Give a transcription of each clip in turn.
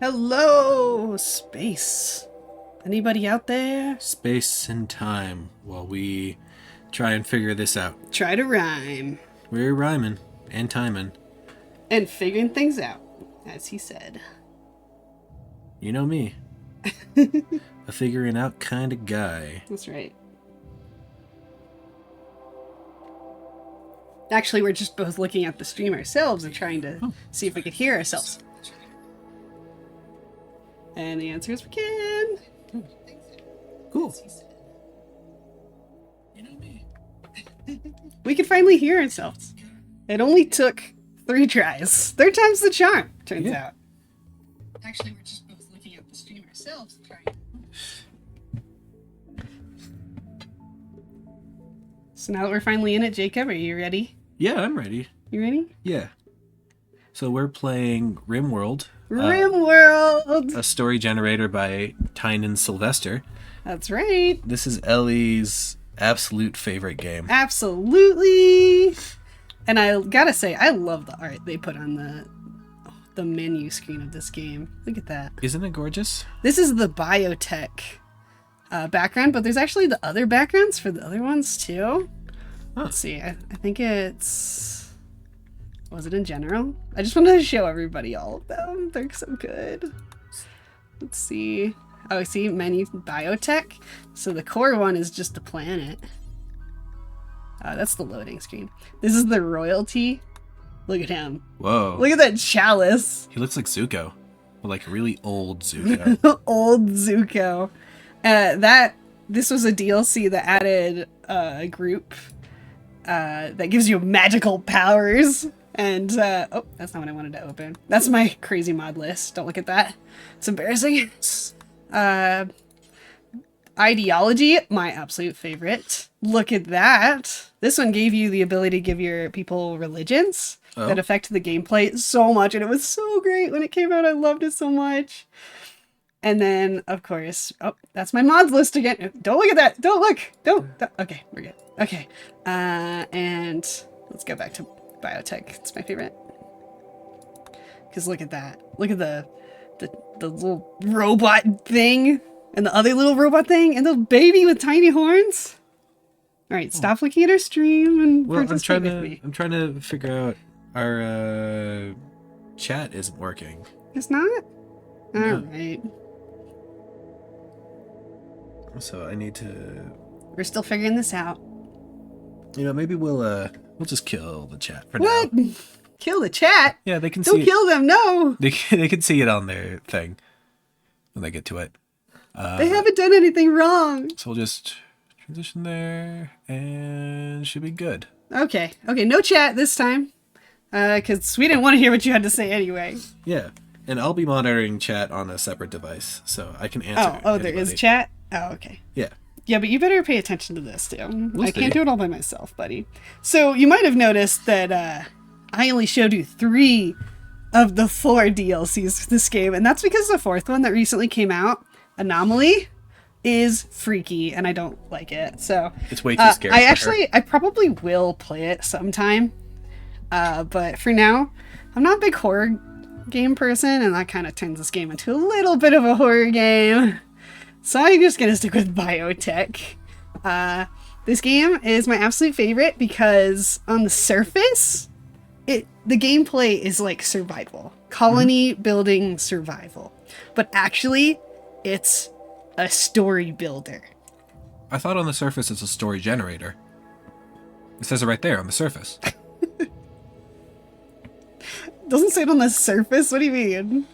Hello, space. Anybody out there? Space and time while we try and figure this out. Try to rhyme. We're rhyming and timing. And figuring things out, as he said. You know me. A figuring out kind of guy. That's right. Actually, we're just both looking at the stream ourselves and trying to see if we could hear ourselves. And the answer is we can. Cool. You know me. We can finally hear ourselves. It only took 3 tries. 3 times the charm, turns out. Actually, we're just both looking at the stream ourselves and trying. So now that we're finally in it, Jacob, are you ready? Yeah, I'm ready. You ready? Yeah. So we're playing Rimworld. Rimworld! A story generator by Tynan Sylvester. That's right. This is Ellie's absolute favorite game. Absolutely. And I gotta say, I love the art they put on the menu screen of this game. Look at that. Isn't it gorgeous? This is the biotech background, but there's actually the other backgrounds for the other ones too. Huh. Let's see. I think it's... Was it in general? I just wanted to show everybody all of them. They're so good. Let's see. Oh, see, menu biotech. So the core one is just the planet. That's the loading screen. This is the royalty. Look at him. Whoa. Look at that chalice. He looks like Zuko. Like really old Zuko. Old Zuko. This was a DLC that added a group that gives you magical powers. And, oh, that's not what I wanted to open. That's my crazy mod list. Don't look at that. It's embarrassing. Ideology, my absolute favorite. Look at that. This one gave you the ability to give your people religions that affect the gameplay so much. And it was so great when it came out. I loved it so much. And then, of course, oh, that's my mods list again. Don't look at that. Don't look. Don't. Okay, we're good. Okay. And let's go back to biotech. It's my favorite. Because look at that. Look at the little robot thing. And the other little robot thing. And the baby with tiny horns. Alright, stop looking at our stream and participate with me. I'm trying to figure out our chat isn't working. It's not? Alright. So I need to... We're still figuring this out. You know, maybe we'll just kill the chat for what? now. Kill the chat? Yeah, they can see Don't kill them, no! They can see it on their thing when they get to it. They haven't done anything wrong. So we'll just transition there and should be good. Okay, no chat this time. Because we didn't want to hear what you had to say anyway. Yeah, and I'll be monitoring chat on a separate device, so I can answer. Oh, there is chat? Oh, okay. Yeah. Yeah, but you better pay attention to this, too. I can't do it all by myself, buddy. So you might have noticed that I only showed you 3 of the 4 DLCs for this game, and that's because the 4th one that recently came out, Anomaly, is freaky, and I don't like it. So it's way too scary. I probably will play it sometime, but for now, I'm not a big horror game person, and that kind of turns this game into a little bit of a horror game. So I'm just gonna stick with biotech. This game is my absolute favorite because on the surface, the gameplay is like survival. Colony building survival. But actually, it's a story builder. I thought on the surface it's a story generator. It says it right there on the surface. Doesn't say it on the surface? What do you mean?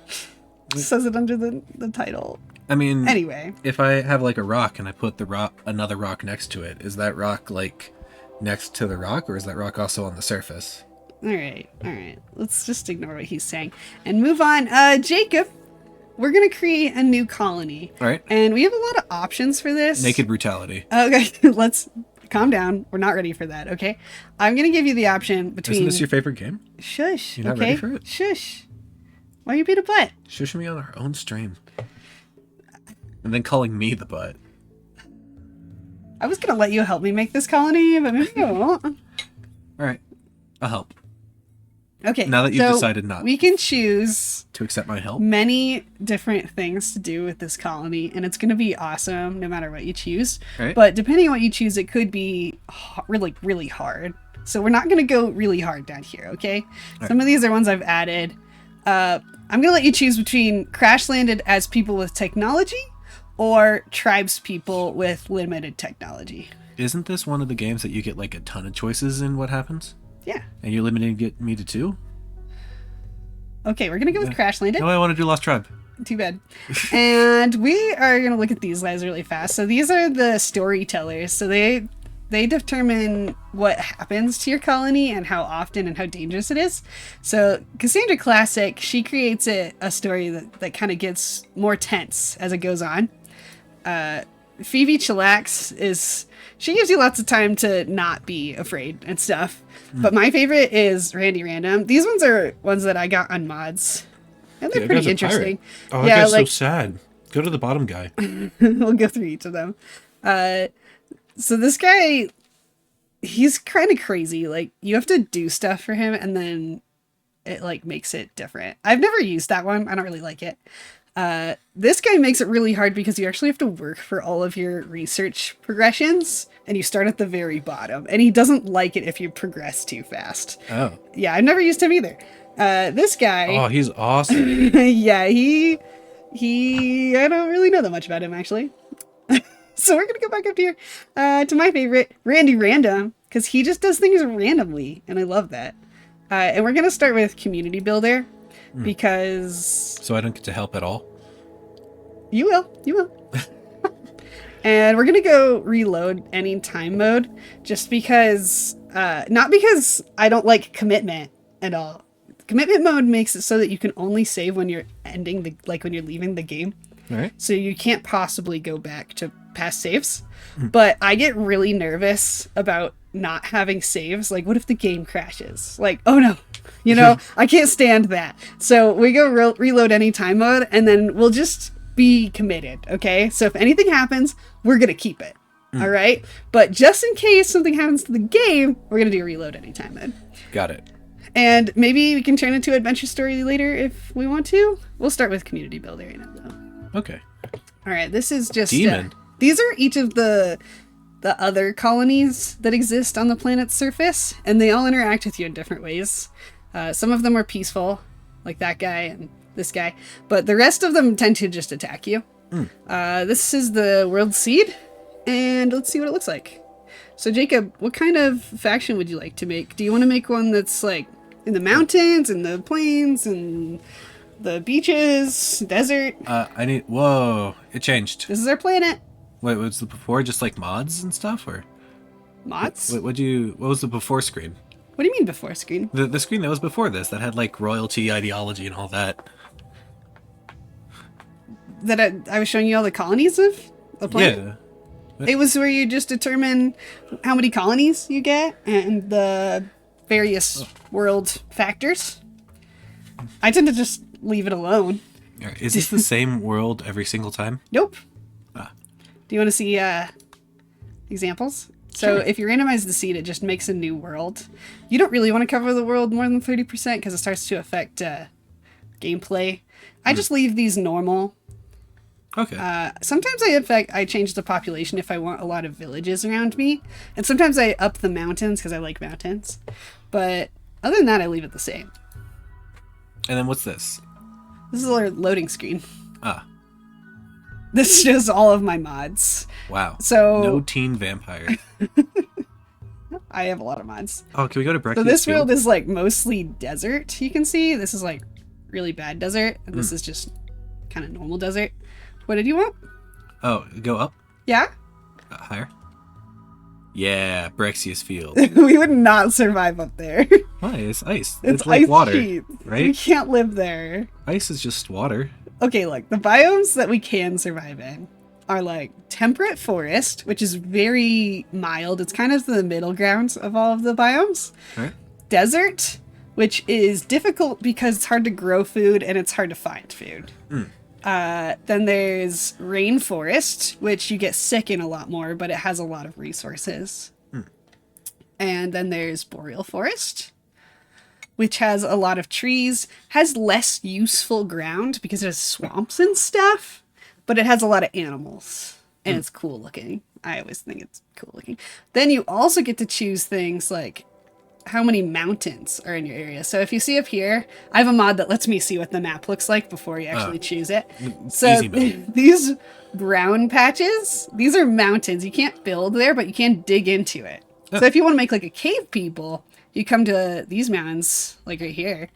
It says it under the title. I mean, anyway, if I have like a rock and I put another rock next to it, is that rock like next to the rock, or is that rock also on the surface? All right. Let's just ignore what he's saying and move on. Jacob, we're gonna create a new colony. All right. And we have a lot of options for this. Naked brutality. Okay, let's calm down. We're not ready for that. Okay, I'm gonna give you the option between. Isn't this your favorite game? Shush. You're not ready for it? Shush. Why are you being a butt? Shush me on our own stream. And then calling me the butt. I was gonna let you help me make this colony, but maybe you won't. Alright. I'll help. Okay. Now that you've so decided not we can choose to accept my help. many different things to do with this colony, and it's going to be awesome no matter what you choose. Right. But depending on what you choose, it could be really, really hard. So we're not going to go really hard down here, okay? Right. Some of these are ones I've added. I'm going to let you choose between crash landed as people with technology or tribes people with limited technology. Isn't this one of the games that you get like a ton of choices in what happens? Yeah. And you're limiting me to 2? Okay, we're going to go with crash landed. No, I want to do Lost Tribe. Too bad. And we are going to look at these guys really fast. So these are the storytellers. So they determine what happens to your colony and how often and how dangerous it is. So Cassandra Classic, she creates a story that kind of gets more tense as it goes on. Phoebe Chillax she gives you lots of time to not be afraid and stuff. But my favorite is Randy Random. These ones are ones that I got on mods. And they're pretty interesting. Oh, that guy's so sad. Go to the bottom guy. We'll go through each of them. So this guy, he's kind of crazy. Like, you have to do stuff for him, and then it, like, makes it different. I've never used that one. I don't really like it. This guy makes it really hard because you actually have to work for all of your research progressions, and you start at the very bottom. And he doesn't like it if you progress too fast. Oh. Yeah, I've never used him either. This guy... Oh, he's awesome. yeah, he... I don't really know that much about him, actually. So we're going to go back up here to my favorite, Randy Random, because he just does things randomly, and I love that. And we're going to start with Community Builder, because... So I don't get to help at all? You will. And we're going to go reload any time mode, just because... not because I don't like commitment at all. Commitment mode makes it so that you can only save when you're ending when you're leaving the game. All right. So you can't possibly go back to past saves. But I get really nervous about not having saves. Like, what if the game crashes? Like, oh no, I can't stand that. So we go reload any time mode, and then we'll just be committed. Okay. So if anything happens, we're going to keep it. All right. But just in case something happens to the game, we're going to do reload any time mode. Got it. And maybe we can turn into adventure story later if we want to. We'll start with Community Builder right now, though. Okay. All right, this is just... Demon. These are each of the other colonies that exist on the planet's surface, and they all interact with you in different ways. Some of them are peaceful, like that guy and this guy, but the rest of them tend to just attack you. This is the World Seed, and let's see what it looks like. So Jacob, what kind of faction would you like to make? Do you want to make one that's like in the mountains, and the plains, and the beaches, desert? Whoa, it changed. This is our planet. Wait, was the before just like mods and stuff, or Mods? what was the before screen? What do you mean before screen? The screen that was before this that had like royalty, ideology, and all that. That I was showing you all the colonies of a planet? Yeah. It was where you just determine how many colonies you get and the various world factors. I tend to just leave it alone. Is this the same world every single time? Nope. Ah. Do you want to see examples? So Sure. if you randomize the seed, it just makes a new world. You don't really want to cover the world more than 30% because it starts to affect gameplay. I just leave these normal. Okay. Sometimes I change the population if I want a lot of villages around me. And sometimes I up the mountains because I like mountains. But other than that, I leave it the same. And then what's this? This is our loading screen. Ah. This shows all of my mods. Wow. So No teen vampire. I have a lot of mods. Oh, can we go to breakfast? So this world is like mostly desert, you can see. This is like really bad desert, and this is just kind of normal desert. What did you want? Oh, go up? Yeah? Higher? Yeah, Brexius Field. We would not survive up there. Why? It's ice. It's like ice water, sheets. right? We can't live there. Ice is just water. Okay, look, the biomes that we can survive in are like temperate forest, which is very mild. It's kind of the middle ground of all of the biomes. Right. Desert, which is difficult because it's hard to grow food and it's hard to find food. Then there's rainforest, which you get sick in a lot more, but it has a lot of resources. And then there's boreal forest. which has a lot of trees, has less useful ground because it has swamps and stuff, but it has a lot of animals, and it's cool looking. I always think it's cool looking. Then you also get to choose things like how many mountains are in your area. So if you see up here, I have a mod that lets me see what the map looks like before you actually choose it. So these brown patches, these are mountains. You can't build there, but you can dig into it. So if you want to make like a cave people, you come to these mountains, like right here.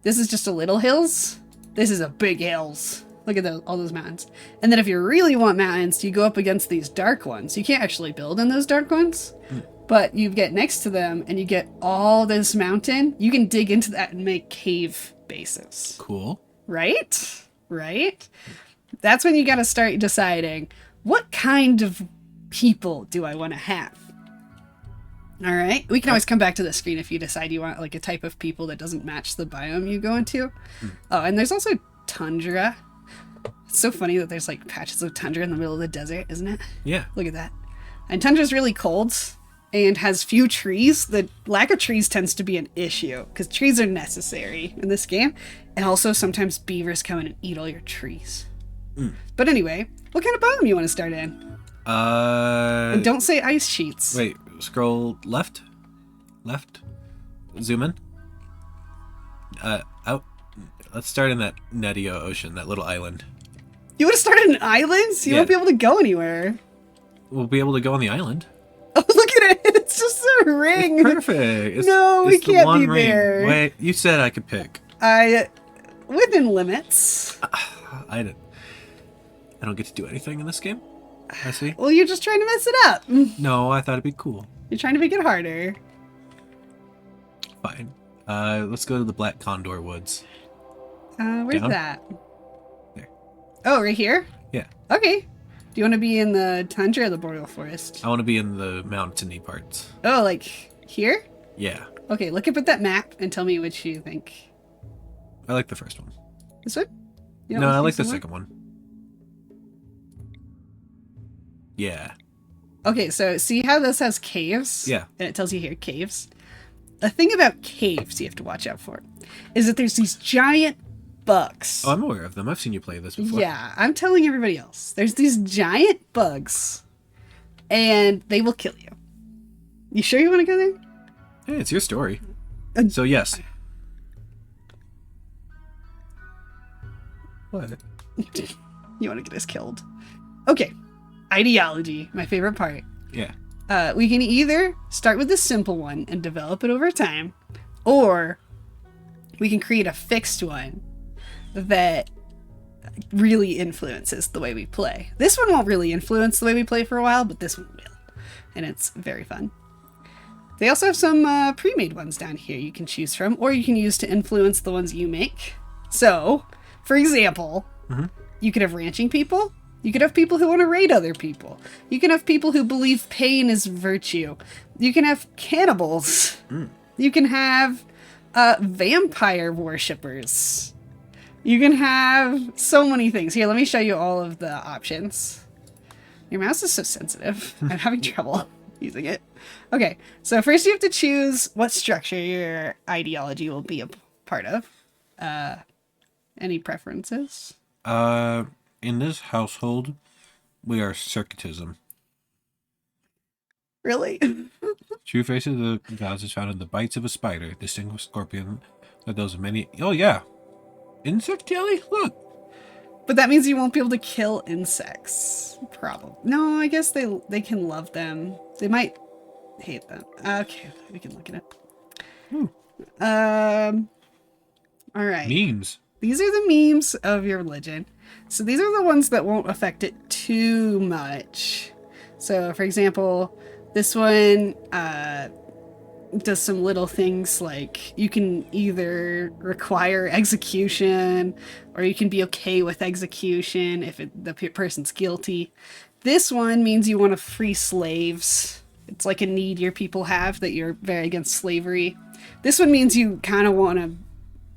This is just a little hills. This is a big hills. Look at all those mountains. And then if you really want mountains, you go up against these dark ones. You can't actually build in those dark ones. But you get next to them and you get all this mountain. You can dig into that and make cave bases. Cool. Right? Right? That's when you got to start deciding, what kind of people do I want to have? All right. We can always come back to the screen if you decide you want like a type of people that doesn't match the biome you go into. Oh, and there's also tundra. It's so funny that there's like patches of tundra in the middle of the desert, isn't it? Yeah. Look at that. And tundra's really cold and has few trees. The lack of trees tends to be an issue because trees are necessary in this game. And also sometimes beavers come in and eat all your trees. But anyway, what kind of biome you want to start in? And don't say ice sheets. Wait, scroll left. Zoom in. Out. Let's start in that Netio Ocean, that little island. You want to start in islands? You won't be able to go anywhere. We'll be able to go on the island. Oh, look at it! It's just a ring. It's perfect. We the can't one be ring. there. Wait, you said I could pick. Within limits. I don't get to do anything in this game. I see. Well, you're just trying to mess it up. No, I thought it'd be cool. You're trying to make it harder. Fine. Let's go to the Black Condor Woods. Where's Down? that? There. Oh, right here? Yeah. Okay. Do you want to be in the tundra or the boreal forest? I want to be in the mountainy parts. Oh, like here? Yeah. Okay, look up at that map and tell me which you think. I like the first one. This one? You don't No, want I to like see the some more? second one. Yeah. Okay, so see how this has caves? Yeah. And it tells you here, caves. The thing about caves you have to watch out for is that there's these giant bugs. Oh, I'm aware of them. I've seen you play this before. Yeah, I'm telling everybody else. There's these giant bugs, and they will kill you. You sure you want to go there? Hey, it's your story. So, yes. What? You want to get us killed. Okay. Ideology, my favorite part. Yeah. We can either start with the simple one and develop it over time, or we can create a fixed one that really influences the way we play. This one won't really influence the way we play for a while, but this one will. And it's very fun. They also have some pre-made ones down here you can choose from, or you can use to influence the ones you make. So, for example, you could have ranching people. You could have people who want to raid other people. You can have people who believe pain is virtue. You can have cannibals. You can have vampire worshippers. You can have so many things. Here, let me show you all of the options. Your mouse is so sensitive. I'm having trouble using it. Okay, so first you have to choose what structure your ideology will be a part of. Any preferences? In this household, we are circuitism. Really? True face of the gods is found in the bites of a spider, distinct scorpion, like those of many. Oh yeah, insect jelly. Look. But that means you won't be able to kill insects. Probably. No, I guess they can love them. They might hate them. Okay, we can look at it. All right. Memes. These are the memes of your religion. So these are the ones that won't affect it too much. So, for example, this one does some little things like you can either require execution or you can be okay with execution if the person's guilty. This one means you want to free slaves. It's like a need your people have, that you're very against slavery. This one means you kind of want to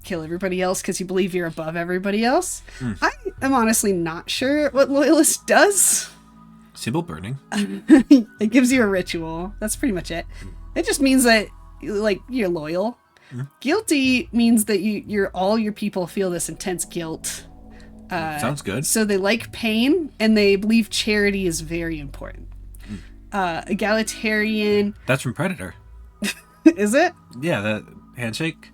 kill everybody else because you believe you're above everybody else. I am honestly not sure what loyalist does. Symbol burning. It gives you a ritual. That's pretty much it. It just means that like you're loyal. Guilty means that all your people feel this intense guilt. Sounds good. So they like pain, and they believe charity is very important. Egalitarian. That's from Predator. Is it? Yeah, that handshake.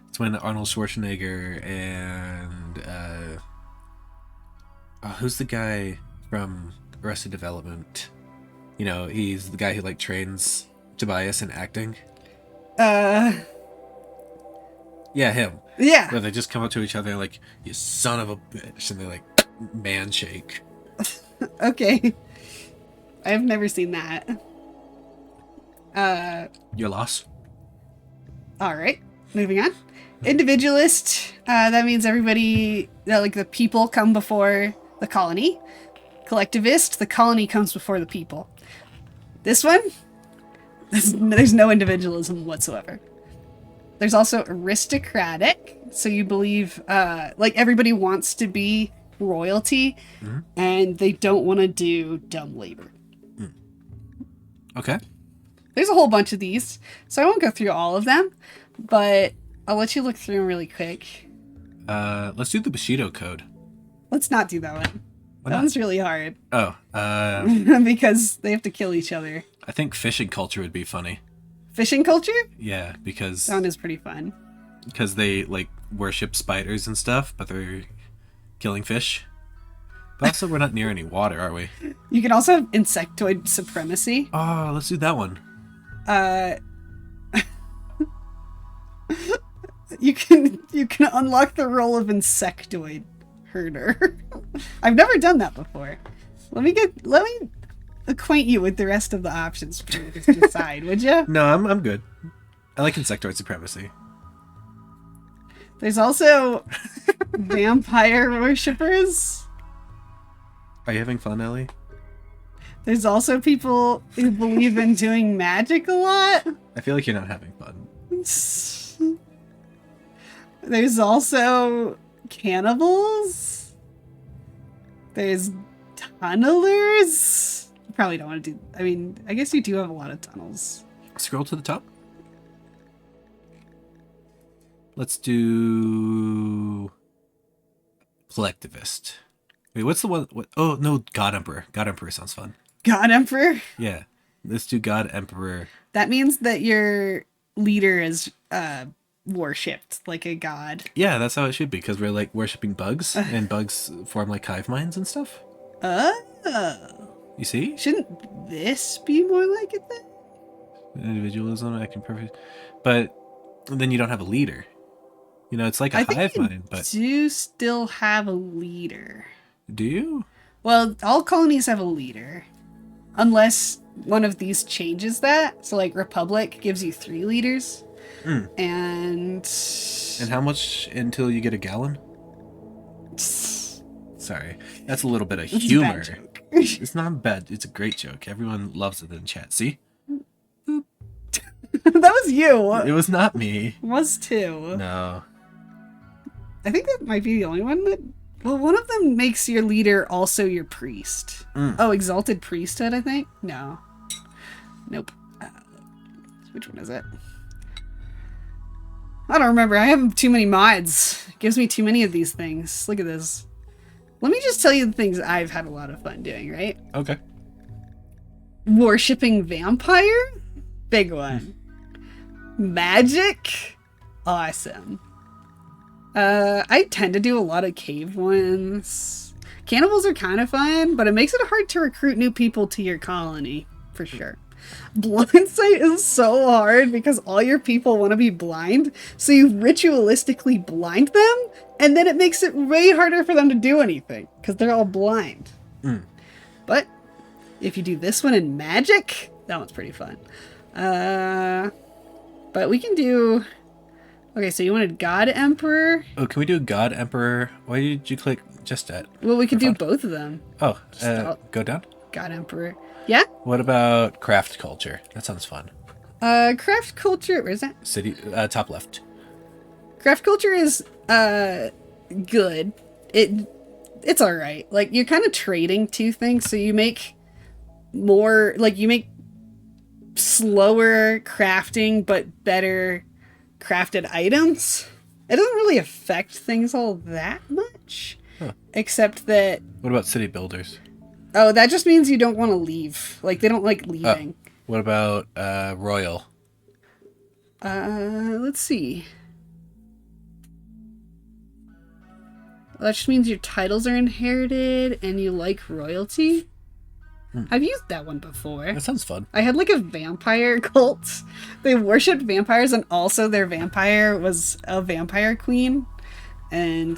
It's when Arnold Schwarzenegger and who's the guy from Arrested Development? You know, he's the guy who like trains Tobias in acting. Yeah, him. Yeah. Where they just come up to each other like, "You son of a bitch," and they like man shake. Okay. I've never seen that. Your loss. All right. Moving on. Individualist. That means everybody, like the people come before the colony. Collectivist. The colony comes before the people. This one, there's no individualism whatsoever. There's also aristocratic. So you believe, like everybody wants to be royalty, and they don't want to do dumb labor. Okay. There's a whole bunch of these, so I won't go through all of them, but I'll let you look through them really quick. Let's do the Bushido code. Let's not do that one. Why That not? one's really hard. Oh, Because they have to kill each other. I think fishing culture would be funny. Fishing culture? Yeah, because That one is pretty fun. they like worship spiders and stuff, but they're killing fish. But also, we're not near any water, are we? You can also have insectoid supremacy. Oh, let's do that one. You can unlock the role of insectoid herder. I've never done that before. Let me acquaint you with the rest of the options for you to decide, would you? No, I'm good. I like insectoid supremacy. There's also vampire worshippers. Are you having fun, Ellie? There's also people who believe in doing magic a lot. I feel like you're not having fun. There's also cannibals. There's tunnelers. You probably don't want to do... I mean, I guess you do have a lot of tunnels. Scroll to the top. Let's do collectivist. Wait, what's the one? Oh no, God Emperor. God Emperor sounds fun. God Emperor? Yeah, let's do God Emperor. That means that your leader is worshipped like a god. Yeah, that's how it should be, because we're like worshipping bugs, and bugs form like hive minds and stuff. Oh. You see? Shouldn't this be more like it then? Individualism, acting perfect. But then you don't have a leader. You know, it's like a I think hive you mind, but do still have a leader. do you? Well, all colonies have a leader. Unless one of these changes that. So like Republic gives you 3 leaders. And how much until you get a gallon? Sorry. That's a little bit of It's a humor. bad joke. It's not bad. It's a great joke. Everyone loves it in chat. See? That was you. It was not me. Was too. No. I think that might be the only one that... Well, one of them makes your leader also your priest. Oh, Exalted Priesthood, I think? No. Nope. Which one is it? I don't remember. I have too many mods. It gives me too many of these things. Look at this. Let me just tell you the things I've had a lot of fun doing, right? Okay. Worshipping vampire? Big one. Magic? Awesome. I tend to do a lot of cave ones. Cannibals are kind of fun, but it makes it hard to recruit new people to your colony, for sure. Blind sight is so hard because all your people want to be blind, so you ritualistically blind them, and then it makes it way harder for them to do anything, because they're all blind. But if you do this one in magic, that one's pretty fun. But we can do... Okay, so you wanted God Emperor? Oh, can we do God Emperor? Why did you click just at? Well, we could do fun? both of them. Oh, Just go down. God Emperor. Yeah? What about craft culture? That sounds fun. Craft culture... Where is that? City, top left. Craft culture is, good. It's alright. Like, you're kind of trading 2 things, so you make more... Like, you make slower crafting, but better crafted items. It doesn't really affect things all that much. Huh. Except that... What about city builders? Oh, that just means you don't want to leave. Like, they don't like leaving. What about royal? Let's see. That just means your titles are inherited and you like royalty. I've used that one before. That sounds fun. I had like a vampire cult. They worshipped vampires, and also their vampire was a vampire queen. And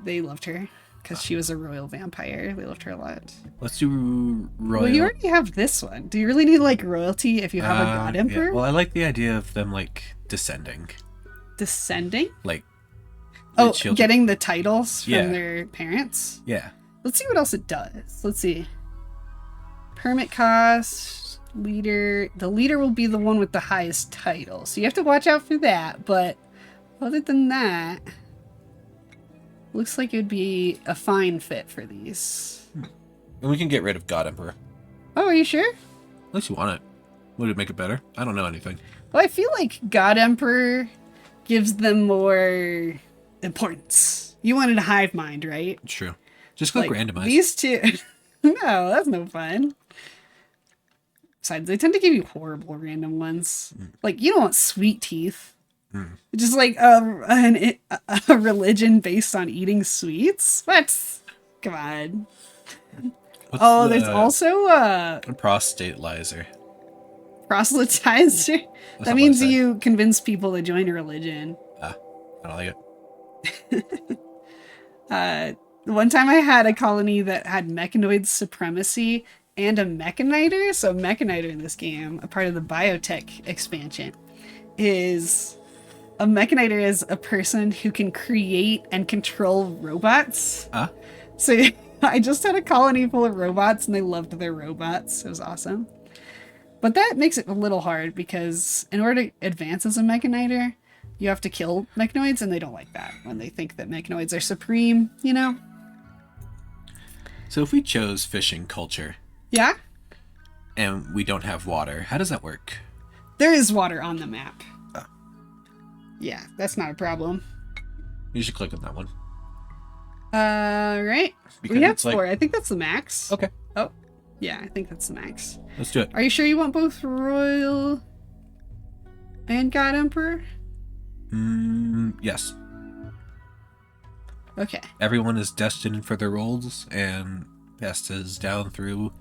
they loved her because she was a royal vampire. They loved her a lot. Let's do royal. Well, you already have this one. Do you really need like royalty if you have a god emperor? Yeah. Well, I like the idea of them like descending. Descending? Like. Oh, getting the titles from Yeah. their parents? Yeah. Let's see what else it does. Let's see. Permit cost, leader. The leader will be the one with the highest title. So you have to watch out for that. But other than that, looks like it would be a fine fit for these. And we can get rid of God Emperor. Oh, are you sure? Unless you want it. Would it make it better? I don't know anything. Well, I feel like God Emperor gives them more importance. You wanted a hive mind, right? It's true. Just click randomize. These two. No, that's no fun. Besides, they tend to give you horrible random ones. Like, you don't want sweet teeth. Just like a religion based on eating sweets? What? Come on. What's There's also a proselytizer. proselytizer. That's That not means what I said. you convince people to join a religion. I don't like it. One time I had a colony that had mechanoid supremacy and a mechaniter. So a mechaniter in this game, a part of the biotech expansion, is a mechaniter is a person who can create and control robots. So I just had a colony full of robots and they loved their robots. It was awesome. But that makes it a little hard because in order to advance as a mechaniter, you have to kill mechanoids, and they don't like that when they think that mechanoids are supreme, you know? So if we chose fishing culture Yeah? and we don't have water, how does that work? There is water on the map. Yeah, that's not a problem. You should click on that one. Right. Because We have it's like- 4. I think that's the max. Okay. Oh, yeah, I think that's the max. Let's do it. Are you sure you want both Royal and God Emperor? Yes. Okay. Everyone is destined for their roles and passes down through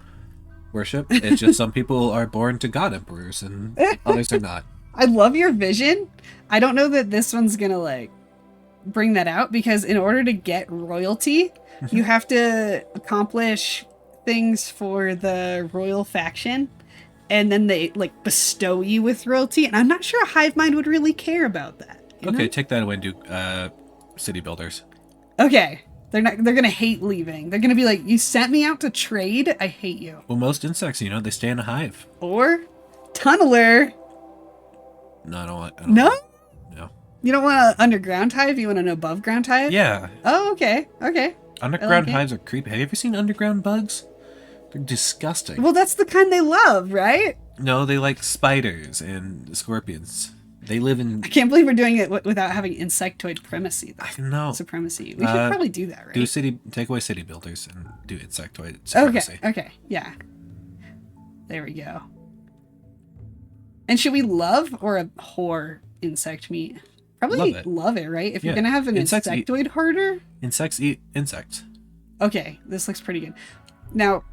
worship. It's just some people are born to God Emperors and others are not. I love your vision. I don't know that this one's gonna like bring that out because in order to get royalty, you have to accomplish things for the royal faction, and then they like bestow you with royalty. And I'm not sure a hive mind would really care about that. you Okay, know? take that away and do city builders. Okay. They're gonna hate leaving. They're gonna be like, you sent me out to trade. I hate you. Well, most insects, they stay in a hive. Or tunneler. No, I don't No. No. You don't want an underground hive? You want an above ground hive? Yeah. Oh, okay. Okay. Underground it. hives are creepy. Have you ever seen underground bugs? They're disgusting. Well, that's the kind they love, right? No, they like spiders and scorpions. They live in... I can't believe we're doing it without having insectoid primacy, though. I don't know. Supremacy. We should probably do that, right? Take away city builders and do insectoid supremacy. Okay. Yeah. There we go. And should we love or abhor insect meat? Probably love it, right? If you're Yeah. going to have an Insects insectoid herder. Insects eat insects. Okay, this looks pretty good. Now,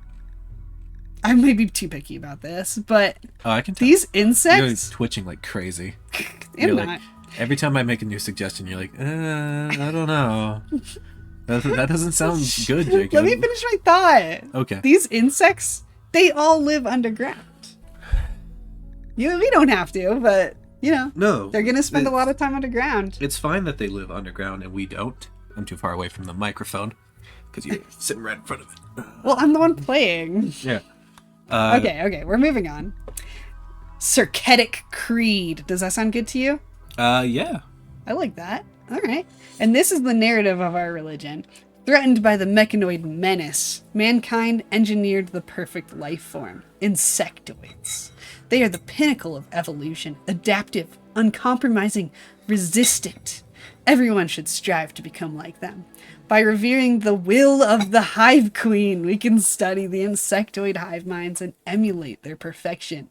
I may be too picky about this, but Oh, I can tell. these You're insects... twitching like crazy. I'm You're not. like, every time I make a new suggestion, you're like, I don't know. That doesn't sound good, Jacob. Let me finish my thought. Okay. These insects, they all live underground. We don't have to, but, No. they're going to spend a lot of time underground. It's fine that they live underground and we don't. I'm too far away from the microphone because you're sitting right in front of it. Well, I'm the one playing. Yeah. Okay, we're moving on. Circetic Creed. Does that sound good to you? Yeah. I like that. All right. And this is the narrative of our religion. Threatened by the mechanoid menace, mankind engineered the perfect life form, insectoids. They are the pinnacle of evolution, adaptive, uncompromising, resistant. Everyone should strive to become like them. By revering the will of the hive queen, we can study the insectoid hive minds and emulate their perfection.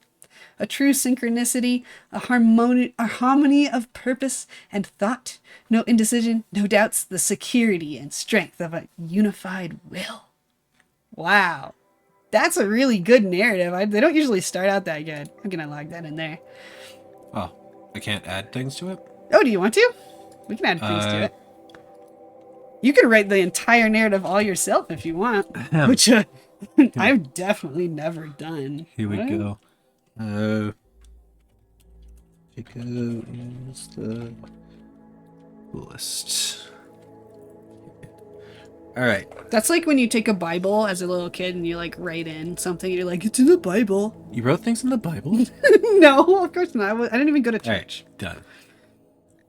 A true synchronicity, a harmony of purpose and thought, no indecision, no doubts, the security and strength of a unified will. Wow. That's a really good narrative. They don't usually start out that good. How can I log that in there? Oh, I can't add things to it? Oh, do you want to? We can add things to it. You can write the entire narrative all yourself if you want, which I've definitely never done. Here we What? go. Jacob is the coolest. All right. That's like when you take a Bible as a little kid and you like write in something. You're like, it's in the Bible. You wrote things in the Bible? No, of course not. I didn't even go to All church. right, done.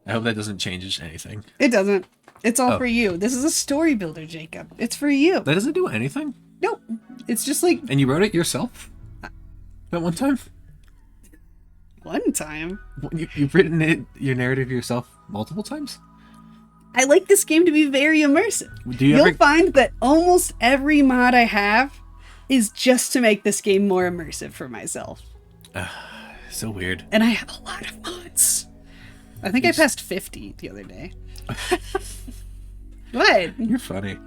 I hope that doesn't change anything. It doesn't. It's all for you. This is a story builder, Jacob. It's for you. That doesn't do anything? Nope. It's just like And you wrote it yourself? That one time? one time. You've written your narrative yourself multiple times? I like this game to be very immersive. Do you You'll ever... find that almost every mod I have is just to make this game more immersive for myself. So weird. And I have a lot of mods. I think I passed 50 the other day. What? You're funny.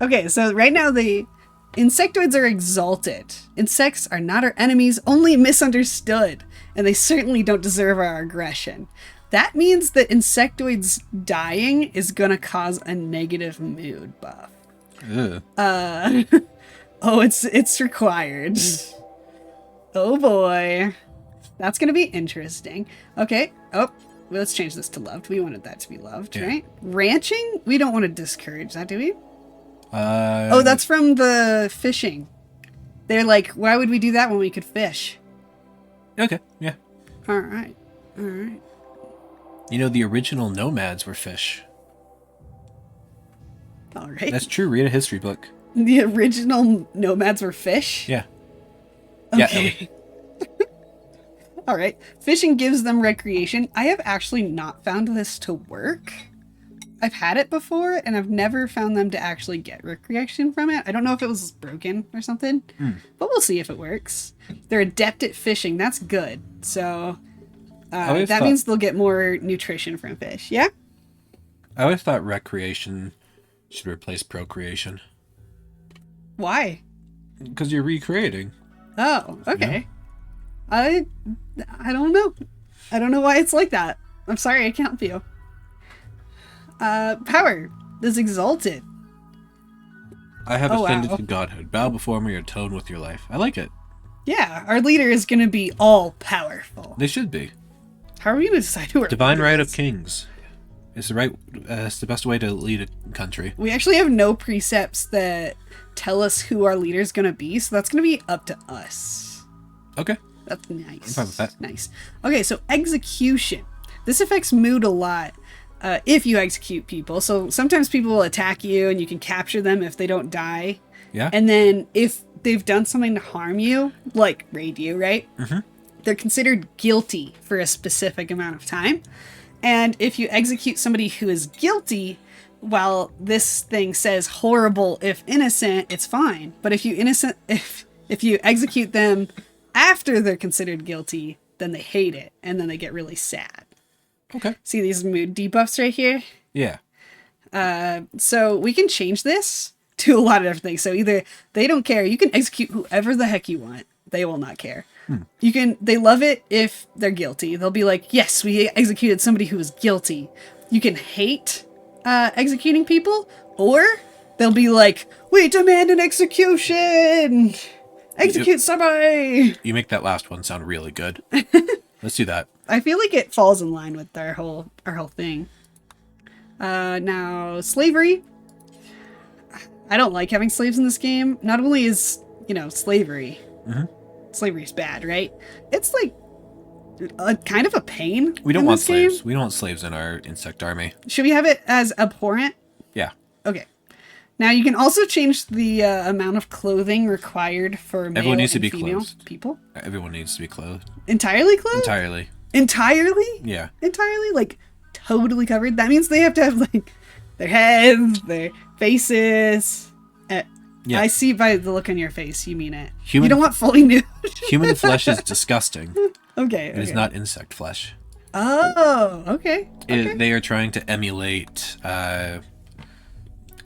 Okay, so right now the insectoids are exalted. Insects are not our enemies, only misunderstood. And they certainly don't deserve our aggression. That means that insectoids dying is gonna cause a negative mood buff. Ugh. Oh, it's required. Oh boy. That's gonna be interesting. Okay. Oh, well, let's change this to loved. We wanted that to be loved, Yeah. right? Ranching? We don't want to discourage that, do we? Oh, Oh, that's from the fishing. They're like, why would we do that when we could fish? Okay, yeah. Alright. Alright. You know, the original nomads were fish. Alright. That's true. Read a history book. The original nomads were fish? Yeah. Okay. All right. Fishing gives them recreation. I have actually not found this to work. I've had it before, and I've never found them to actually get recreation from it. I don't know if it was broken or something, but we'll see if it works. They're adept at fishing. That's good. So that means they'll get more nutrition from fish. Yeah? I always thought recreation should replace procreation. Why? Because you're recreating. Oh, okay. I don't know. I don't know why it's like that. I'm sorry, I can't help you. Power is exalted. I have Oh, ascended wow. to godhood. Bow before me or atone with your life. I like it. Yeah, our leader is going to be all powerful. They should be. How are we going to decide who our Divine leader right is? of kings. It's the right. It's the best way to lead a country. We actually have no precepts that tell us who our leader is going to be, so that's going to be up to us. Okay. That's nice. I'm fine with that. Nice. Okay, so execution. This affects mood a lot if you execute people. So sometimes people will attack you and you can capture them if they don't die. Yeah. And then if they've done something to harm you, like raid you, right? Mm-hmm. They're considered guilty for a specific amount of time. And if you execute somebody who is guilty, while this thing says horrible if innocent, it's fine. But if you execute them after they're considered guilty, then they hate it and then they get really sad. Okay. See these mood debuffs right here? Yeah. So we can change this to a lot of different things. So either they don't care, you can execute whoever the heck you want. They will not care. They love it if they're guilty. They'll be like, yes, we executed somebody who was guilty. You can hate executing people, or they'll be like, we demand an execution. Execute somebody. You make that last one sound really good. Let's do that. I feel like it falls in line with our whole thing. Now slavery. I don't like having slaves in this game. Not only is slavery. Mm-hmm. Slavery is bad, right? It's like a kind of a pain. We don't in want this game. slaves. We don't want slaves in our insect army. Should we have it as abhorrent? Yeah. Okay. Now you can also change the amount of clothing required for male Everyone needs to and be female clothed. people. Everyone needs to be clothed. Entirely clothed? Entirely. Entirely? Yeah. Entirely? Like, totally covered? That means they have to have, like, their heads, their faces. Yeah. I see by the look on your face, you mean it. Human- You don't want fully nude. Human flesh is disgusting. Okay. It is not insect flesh. Oh, okay. They are trying to emulate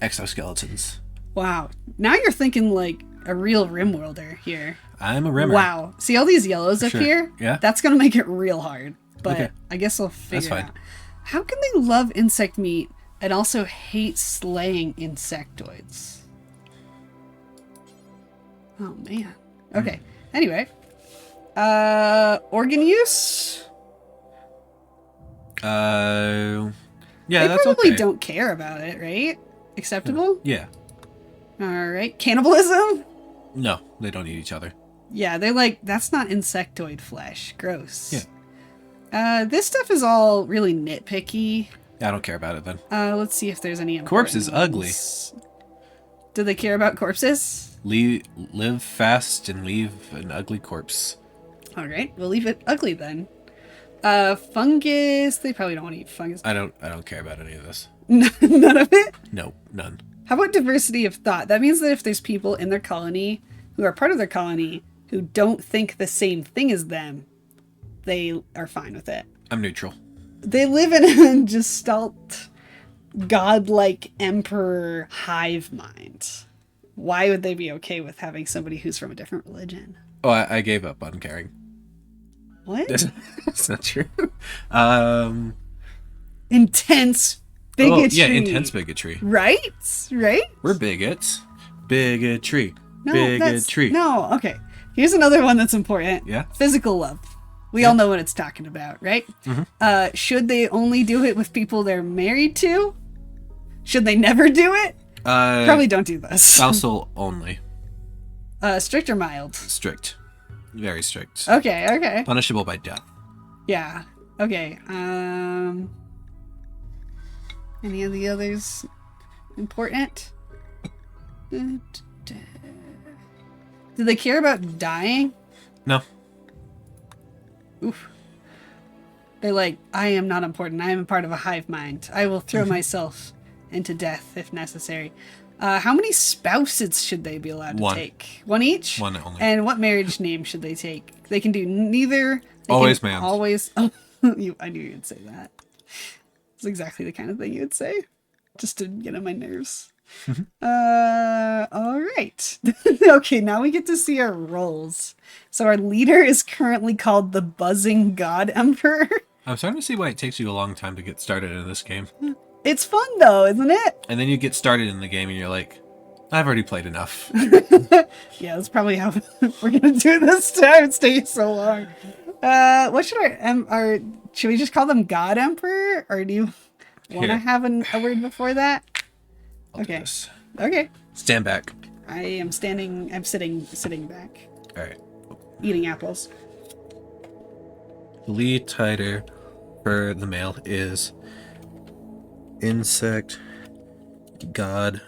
exoskeletons. Wow. Now you're thinking like a real Rimworlder here. I'm a rimmer. Wow. See all these yellows up Sure. here? Yeah. That's going to make it real hard. But Okay. I guess we'll figure That's it fine. out. How can they love insect meat and also hate slaying insectoids? Oh, man. Okay. Anyway. Organ use? Yeah, They that's probably okay. don't care about it, right? Acceptable? Yeah. Alright. Cannibalism? No, they don't eat each other. Yeah, they're like, that's not insectoid flesh. Gross. Yeah. This stuff is all really nitpicky. I don't care about it then. Let's see if there's any Corpse is important ugly. ones. Do they care about corpses? Live fast and leave an ugly corpse. Alright, we'll leave it ugly then. Fungus, they probably don't want to eat fungus. I don't care about any of this. None of it? No, none. How about diversity of thought? That means that if there's people in their colony who are part of their colony who don't think the same thing as them, they are fine with it. I'm neutral. They live in a gestalt, godlike emperor hive mind. Why would they be okay with having somebody who's from a different religion? Oh, I gave up on caring. What? That's not true. Intense bigotry. Oh, yeah, intense bigotry. Right? Right? We're bigots. Bigotry. No, Bigotry. No, okay. Here's another one that's important. Yeah? Physical love. We all know what it's talking about, right? Mm-hmm. Should they only do it with people they're married to? Should they never do it? Probably don't do this. Spousal only. Strict or mild? Strict. Very strict. Okay. Punishable by death. Yeah. Okay. Any of the others important? Do they care about dying? No. Oof. They're like, I am not important. I am a part of a hive mind. I will throw myself into death if necessary. How many spouses should they be allowed to One. take? One each? One only. And what marriage name should they take? They can do neither. They Always can mans. Always. Oh, I knew you'd say that. It's exactly the kind of thing you would say. Just to get on my nerves. All right. Okay, now we get to see our roles. So our leader is currently called the Buzzing God Emperor. I'm starting to see why it takes you a long time to get started in this game. It's fun though, isn't it? And then you get started in the game and you're like, I've already played enough. Yeah, that's probably how we're gonna do this time. It's taking so long. What should our should we just call them God Emperor, or do you want to Here. have a word before that? I'll do Okay. this. Okay. Stand back. I am standing. I'm sitting back, All right. eating apples. The lead title for the male is Insect God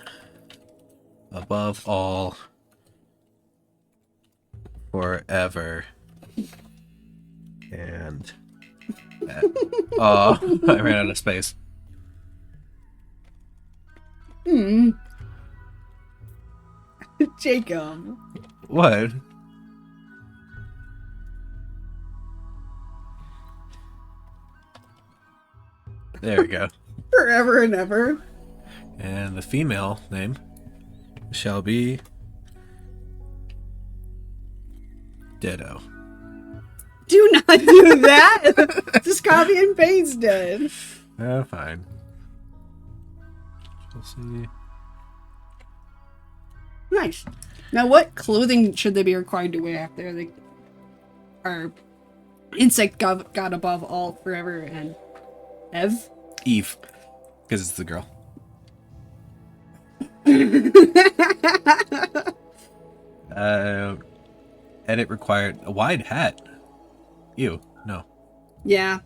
above all forever. And oh, I ran out of space. Jacob. What? There we go. Forever and ever. And the female name shall be Ditto. Do not do that. Just copy and paste it. Oh, fine. We'll see. Nice. Now, what clothing should they be required to wear after they are insect god above all forever and ev? Eve. Because it's the girl. Edit required a wide hat. Ew. No. Yeah.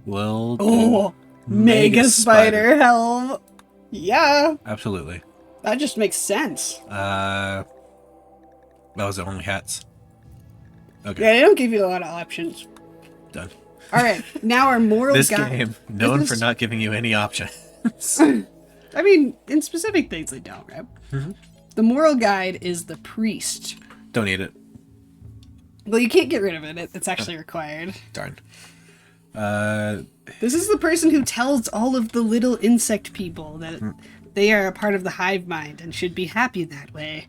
Well. Oh, mega spider helm. Yeah, Absolutely. that just makes sense. That was the only hats. Okay. Yeah, they don't give you a lot of options. Done. All right, now our moral This guide. game, known for not giving you any options. I mean, in specific things they don't, right? Mm-hmm. The moral guide is the priest. Don't eat it. Well, you can't get rid of it. It's actually required. Darn. This is the person who tells all of the little insect people that they are a part of the hive mind and should be happy that way.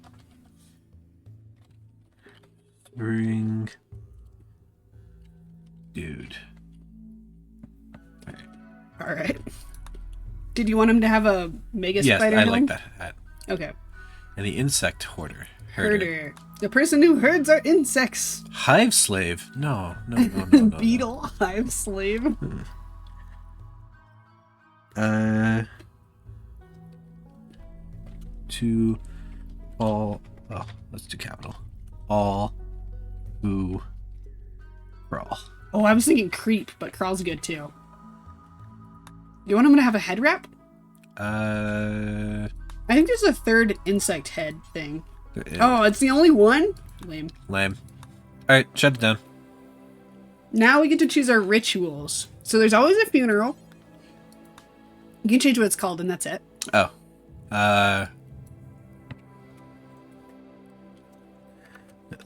Ring. Dude. All right. Did you want him to have a mega Yes, spider? I helm? like that hat. Okay. And the insect hoarder. Herder. The person who herds our insects. Hive slave. No. Beetle hive slave. To all. Oh, let's do capital. All who crawl. Oh, I was thinking creep, but crawl's good too. You want him to have a head wrap? I think there's a third insect head thing. Oh, it's the only one? Lame. Lame. Alright, shut it down. Now we get to choose our rituals. So there's always a funeral. You can change what it's called, and that's it. Oh.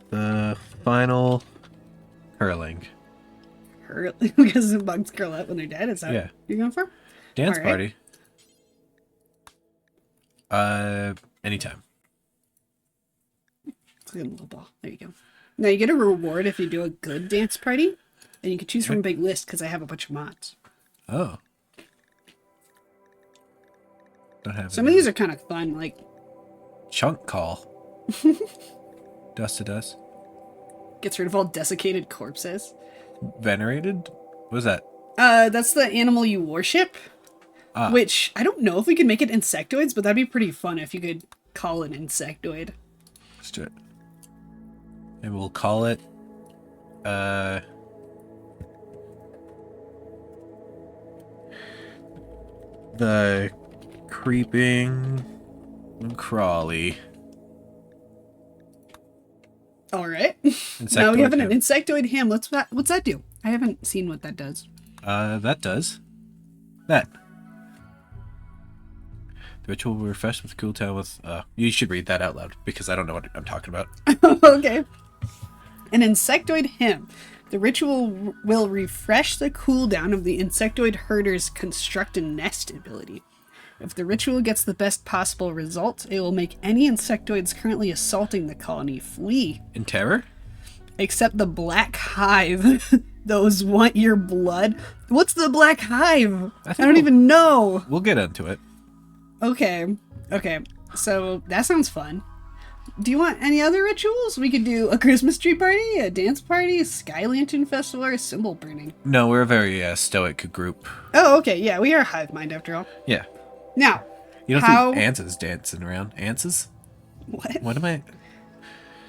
The final hurling. Because the bugs curl up when they're dead. Is that what you're going for? Dance All right. party. Anytime. Let's get a little ball. There you go. Now you get a reward if you do a good dance party. And you can choose from a big list because I have a bunch of mods. Oh. Don't have Some of these are kind of fun, like chunk call. Dust to dust. gets rid of all desiccated corpses. Venerated? What is that? That's the animal you worship. Ah. Which, I don't know if we could make it insectoids, but that'd be pretty fun if you could call it insectoid. Let's do it. And we'll call it, the creeping crawly. Alright. Now we Insectoid have an him. insectoid him. What's that do? I haven't seen what that does. That does. That. The ritual will refresh with cool town with, you should read that out loud, because I don't know what I'm talking about. Okay. An insectoid hymn. The ritual will refresh the cooldown of the insectoid herder's construct a nest ability. If the ritual gets the best possible result, it will make any insectoids currently assaulting the colony flee. In terror? Except the black hive. Those want your blood. What's the black hive? I don't even know. We'll get into it. Okay. So that sounds fun. Do you want any other rituals? We could do a Christmas tree party, a dance party, a sky lantern festival, or a symbol burning. No, we're a very stoic group. Oh, okay. Yeah, we are a hive mind after all. Yeah. Now, You don't how... think ants is dancing around? Ants is? What? What am I?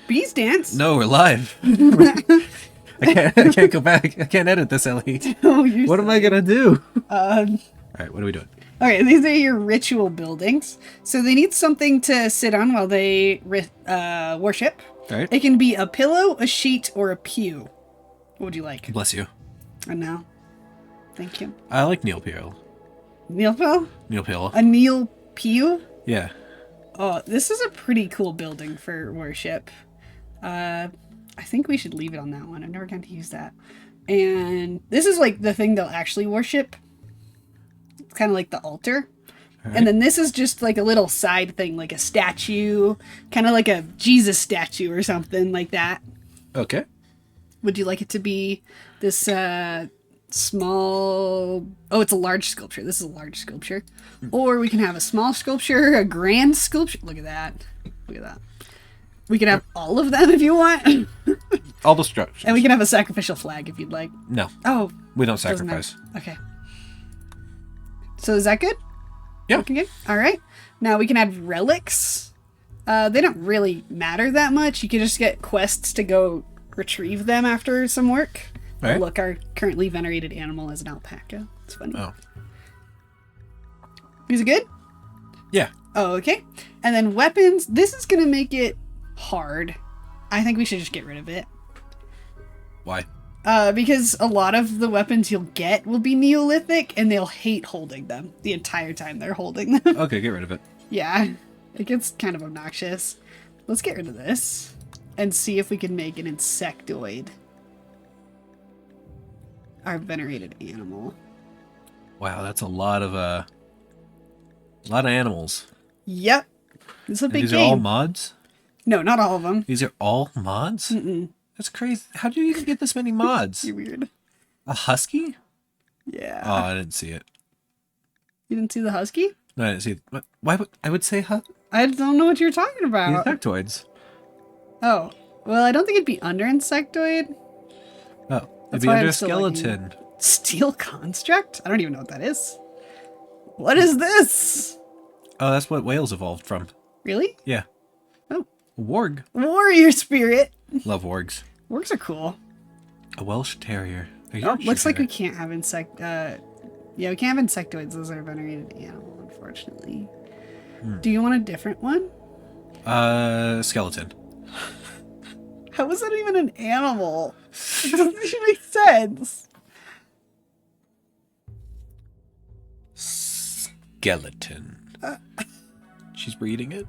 Bees dance? No, we're live. I can't go back. I can't edit this, Ellie. Oh, you're What am I gonna do? All Alright, what are we doing? right, these are your ritual buildings. So they need something to sit on while they worship. Alright. It can be a pillow, a sheet, or a pew. What would you like? Bless you. And now, thank you. I like Neil Peel. Neil pew? Neil Peel. A Neil pew? Yeah. Oh, this is a pretty cool building for worship. I think we should leave it on that one. I've never gotten to use that. And this is like the thing they'll actually worship. It's kind of like the altar. Alright. And then this is just like a little side thing, like a statue, kind of like a Jesus statue or something like that. Okay. Would you like it to be this small... Oh, it's a large sculpture. This is a large sculpture. Or we can have a small sculpture, a grand sculpture. Look at that. Look at that. We can have all of them if you want. All the structures. And we can have a sacrificial flag if you'd like. No, Oh, we don't doesn't matter. sacrifice. Okay. So is that good? Yeah. Looking good? All right. Now we can add relics. They don't really matter that much. You can just get quests to go retrieve them after some work. All right. Look, our currently venerated animal is an alpaca. It's funny. Oh. Is it good? Yeah. Oh, okay. And then weapons. This is going to make it hard. I think we should just get rid of it. Why? Because a lot of the weapons you'll get will be Neolithic, and they'll hate holding them the entire time they're holding them. Okay, get rid of it. Yeah, it gets kind of obnoxious. Let's get rid of this and see if we can make an insectoid. Our venerated animal. Wow, that's a lot of animals. Yep. This is a And big these game. are all mods? No, not all of them. These are all mods? Mm-mm. That's crazy. How do you even get this many mods? You're weird. A husky? Yeah. Oh, I didn't see it. You didn't see the husky? No, I didn't see it. What? Why would I would say I don't know what you're talking about. insectoids? Oh. Well, I don't think it'd be under insectoid. Oh, it'd That's be why under I'm a still looking. skeleton. Steel construct? I don't even know what that is. What is this? Oh, that's what whales evolved from. Really? Yeah. Oh. Warg. Warrior spirit. Love wargs. Wargs are cool. A Welsh terrier. A Oh, Yorkshire looks like we terrier. can't have yeah, we can't have insectoids. Those are venerated animal, unfortunately. Do you want a different one? Skeleton. How is that even an animal? It doesn't even make sense. Skeleton. She's reading it?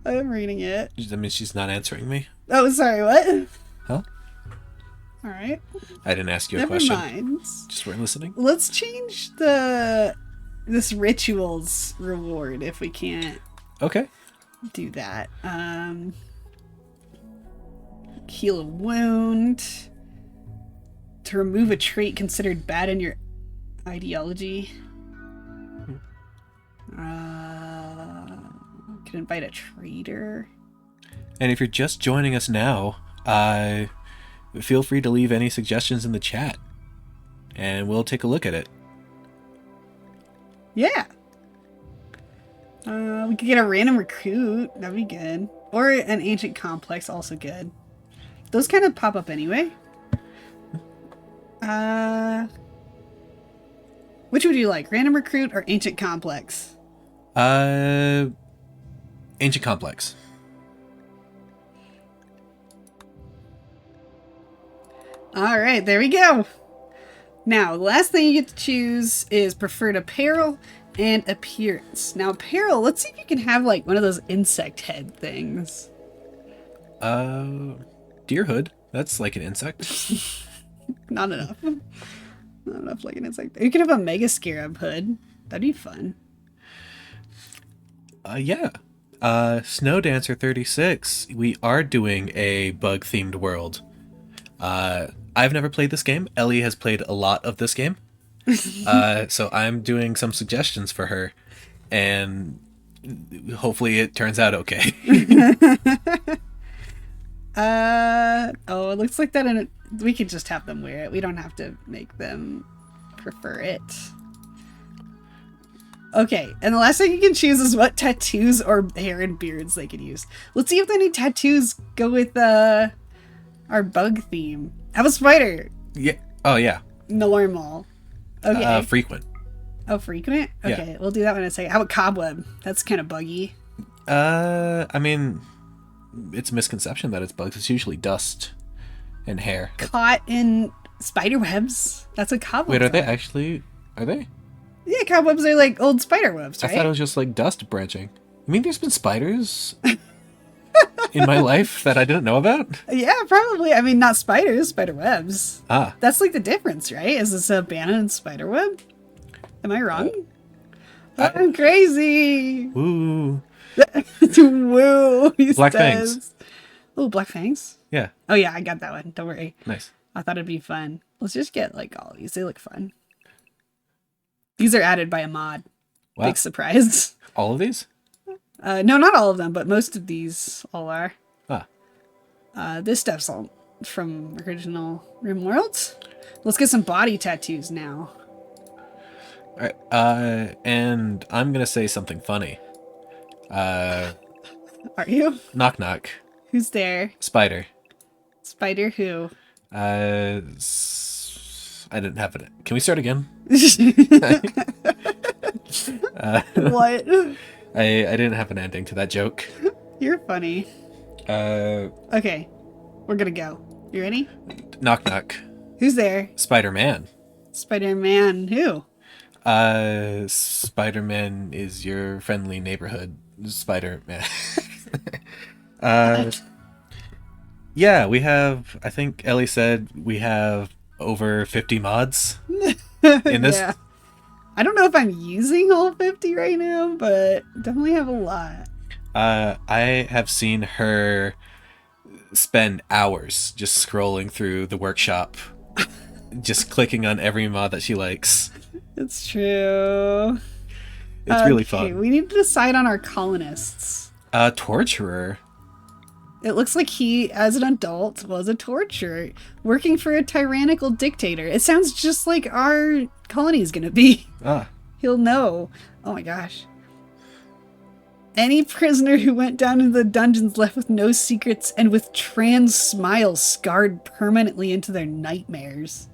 I am reading it. That means she's not answering me? Oh, sorry, what? Huh? Alright. I didn't ask you a Never question. mind. Just weren't listening? Let's change this rituals reward if we can't Okay. do that. Heal a wound. To remove a trait considered bad in your ideology. Can invite a traitor. And if you're just joining us now, feel free to leave any suggestions in the chat. And we'll take a look at it. Yeah. We could get a random recruit. That'd be good. Or an ancient complex, also good. Those kind of pop up anyway. Which would you like? Random recruit or ancient complex? Ancient complex. All right, there we go. Now, the last thing you get to choose is preferred apparel and appearance. Now, apparel, let's see if you can have like one of those insect head things. Deer hood. That's like an insect. Not enough. Not enough like an insect. You could have a mega scarab hood. That'd be fun. Yeah. Snow Dancer 36. We are doing a bug themed world. I've never played this game. Ellie has played a lot of this game. So I'm doing some suggestions for her, and hopefully it turns out okay. Oh, it looks like that we could just have them wear it. We don't have to make them prefer it. Okay, and the last thing you can choose is what tattoos or hair and beards they could use. Let's see if any tattoos go with our bug theme. Have a spider. Yeah. Oh yeah. Normal. Okay. Frequent. Oh, frequent? Okay, Yeah. we'll do that one in a second. How about cobweb? That's kind of buggy. I mean, it's a misconception that it's bugs. It's usually dust and hair. Caught in spider webs. That's what cobwebs Wait, are they actually? Are they? Yeah, cobwebs are like old spider webs, right? I thought it was just like dust branching. I mean, there's been spiders in my life that I didn't know about. Yeah, probably. I mean, not spiders, spider webs. Ah, That's like the difference, right? Is this a abandoned spider web? Am I wrong? I'm crazy. ooh, Woo. He Black says. fangs. Oh, black fangs? yeah, Oh, yeah, I got that one. Don't worry. nice. I thought it'd be fun. Let's just get like all of these. They look fun. These are added by a mod. Wow, Big surprise. all of these? No, not all of them, but most of these all are. Ah, This stuff's all from original Rimworld. Let's get some body tattoos now. all right. And I'm gonna say something funny. Are you? Knock knock. Who's there? Spider. Spider who? I didn't have it. Can we start again? What? I didn't have an ending to that joke. You're funny. Okay, we're gonna go. You ready? Knock knock. Who's there? Spider-Man. Spider-Man. Who? Spider-Man is your friendly neighborhood Spider-Man. uh, yeah, we have, I think Ellie said we have over 50 mods in this. Yeah. I don't know if I'm using all 50 right now, but definitely have a lot. I have seen her spend hours just scrolling through the workshop, just clicking on every mod that she likes. It's true. It's really fun. We need to decide on our colonists. Torturer. It looks like he, as an adult, was a torturer, working for a tyrannical dictator. It sounds just like our colony is gonna be. He'll know. Oh my gosh. Any prisoner who went down into the dungeons left with no secrets and with trans smiles scarred permanently into their nightmares.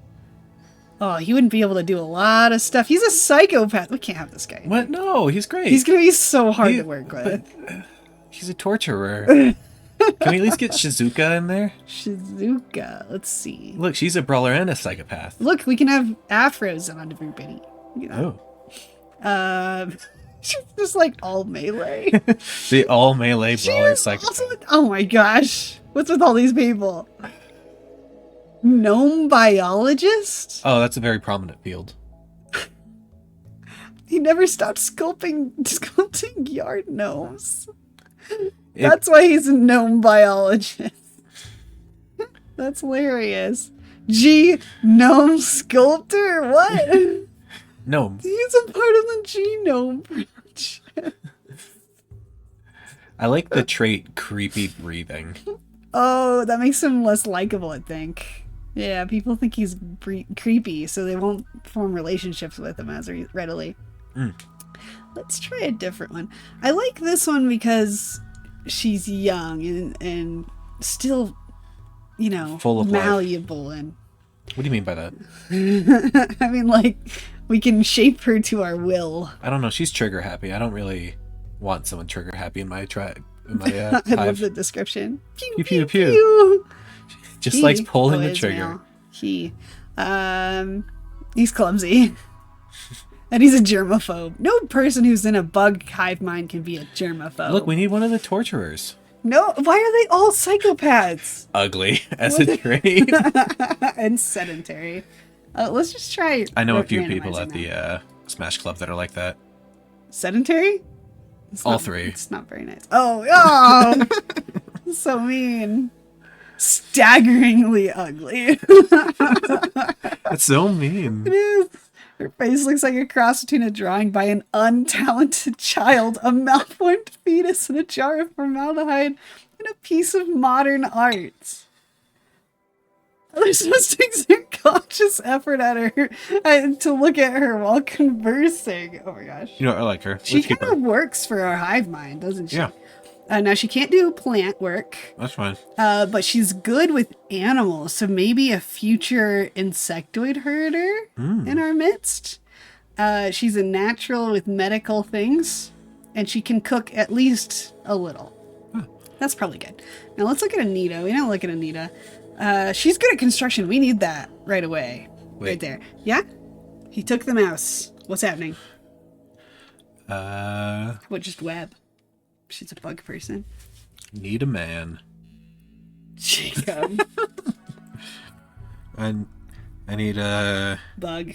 Oh, he wouldn't be able to do a lot of stuff. He's a psychopath. We can't have this guy. What? No, he's great. He's gonna be so hard to work with. He's a torturer. Can we at least get Shizuka in there? Shizuka. Let's see. Look, she's a brawler and a psychopath. Look, we can have afros on everybody. You know? Oh. She's just like all melee. The all melee brawler psychopath. Also, oh my gosh. What's with all these people? Gnome biologist? Oh, that's a very prominent field. He never stopped sculpting yard gnomes. That's why he's a gnome biologist. That's hilarious. Gnome sculptor? What? No. He's a part of the genome project. I like the trait creepy breathing. Oh, that makes him less likable, I think. Yeah, people think he's creepy, so they won't form relationships with him as readily. Let's try a different one. I like this one because she's young and still, you know, full of malleable life. And what do you mean by that? I mean, like, we can shape her to our will. I don't know. She's trigger happy. I don't really want someone trigger happy in my tribe. I love the description. Pew, pew, pew, pew. pew. Just likes pulling the trigger. He's clumsy. And he's a germaphobe. No person who's in a bug hive mind can be a germaphobe. Look, we need one of the torturers. No, why are they all psychopaths? Ugly as a trait. And sedentary. Let's just try. I know a few people at the Smash Club that are like that. Sedentary? All three. It's not very nice. Oh, so mean. Staggeringly ugly. That's so mean. It is. Her face looks like a cross between a drawing by an untalented child, a malformed fetus, and a jar of formaldehyde, and a piece of modern art. They're supposed to exert conscious effort at her to look at her while conversing. Oh my gosh. You know, I like her. She kind of works for our hive mind, doesn't she? Yeah. Now, she can't do plant work. That's fine. But she's good with animals, so maybe a future insectoid herder in our midst. She's a natural with medical things, and she can cook at least a little. That's probably good. Now, let's look at Anita. We don't look at Anita. She's good at construction. We need that right away. Wait. Right there. Yeah? He took the mouse. What's happening? What, just web? She's a bug person. Need a man. Jacob. I need Bug.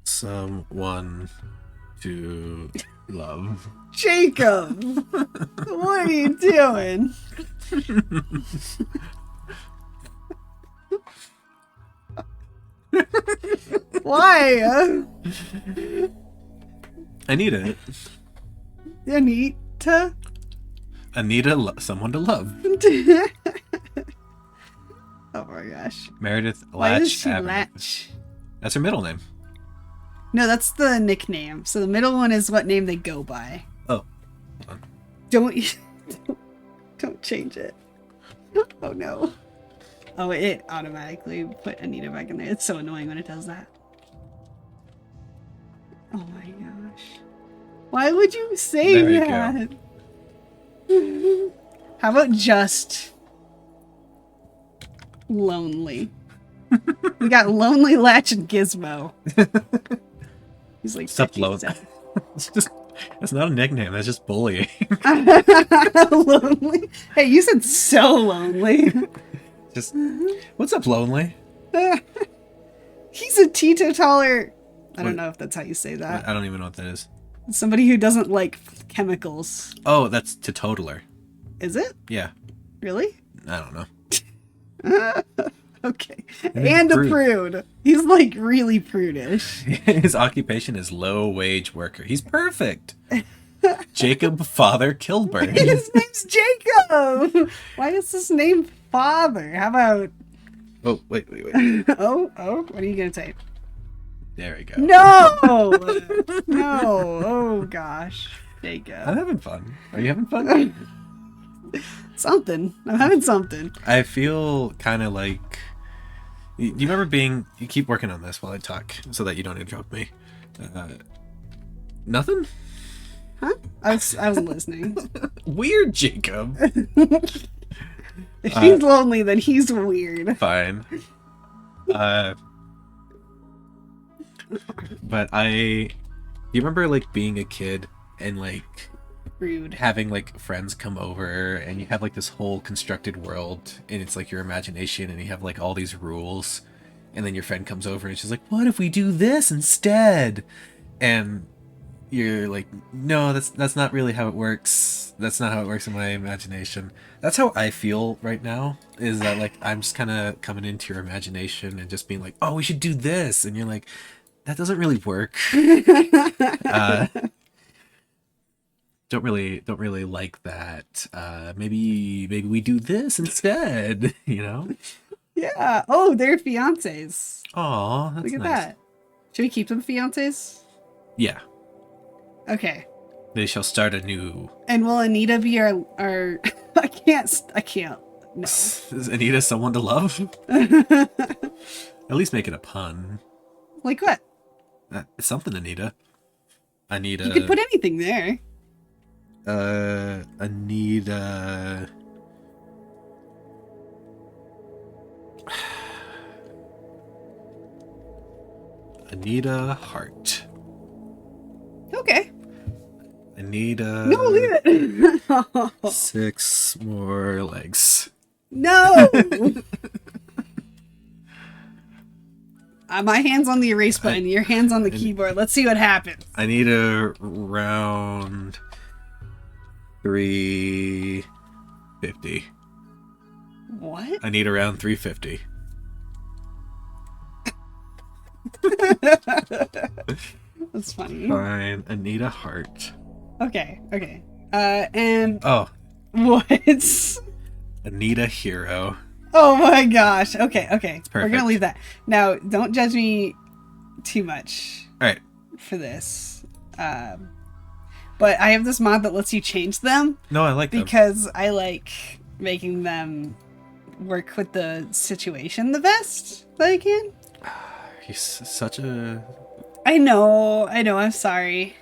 someone to love. Jacob! What are you doing? Why? I need it. Anita? I need someone to love. Oh my gosh. Meredith Latch. Why does she Avenue. latch? That's her middle name. No, that's the nickname. So the middle one is what name they go by. Oh. Hold on. Don't change it. Oh no. Oh, it automatically put Anita back in there. It's so annoying when it does that. Oh my gosh. Why would you say There you that? How about just lonely? We got Lonely Latch and Gizmo. He's like, Stop That's not a nickname. That's just bullying. Lonely. Hey, you said so lonely. Just, what's up, lonely? He's a teetotaler. I don't know if that's how you say that. I don't even know what that is. Somebody who doesn't like chemicals. Oh, that's teetotaler. Is it? Yeah. Really? I don't know. Okay. And a prude. He's like really prudish. His occupation is low-wage worker. He's perfect. Jacob Father Kilburn. His name's Jacob. Why is his name Father? How about... Oh, wait. Oh, what are you going to type? There we go. No! No. Oh, gosh. Jacob. I'm having fun. Are you having fun? Something. I'm having something. I feel kind of like... Do you remember being... You keep working on this while I talk so that you don't interrupt me. Nothing? Huh? I was listening. Weird, Jacob. If he's lonely, then he's weird. Fine. But you remember like being a kid and like Rude. having like friends come over and you have like this whole constructed world and it's like your imagination and you have like all these rules and then your friend comes over and she's like, what if we do this instead? And you're like, no, that's not really how it works. That's not how it works in my imagination. That's how I feel right now, is that like I'm just kind of coming into your imagination and just being like, oh, we should do this, and you're like, that doesn't really work. Don't really like that. Maybe we do this instead, you know? Yeah. Oh, they're fiancés. Aw, that's Look at nice. that. Should we keep them fiancés? Yeah. Okay. They shall start anew. And will Anita be our I can't. No. Is Anita someone to love? At least make it a pun. Like what? It's something, Anita. Anita. You could put anything there. Anita. Anita Hart. Okay. Anita. No, leave it. 6 more legs. No. My hand's on the erase button. Your hand's on the keyboard. Let's see what happens. I need a round 350. What? I need around 350. That's funny. Fine. Anita Hart. Okay. And Oh, what? Anita Hero. Oh my gosh. Okay. We're perfect. gonna leave that. Now, don't judge me too much All right. for this. But I have this mod that lets you change them No, I like them. because I like making them work with the situation the best that I can. He's such a... I know. I'm sorry.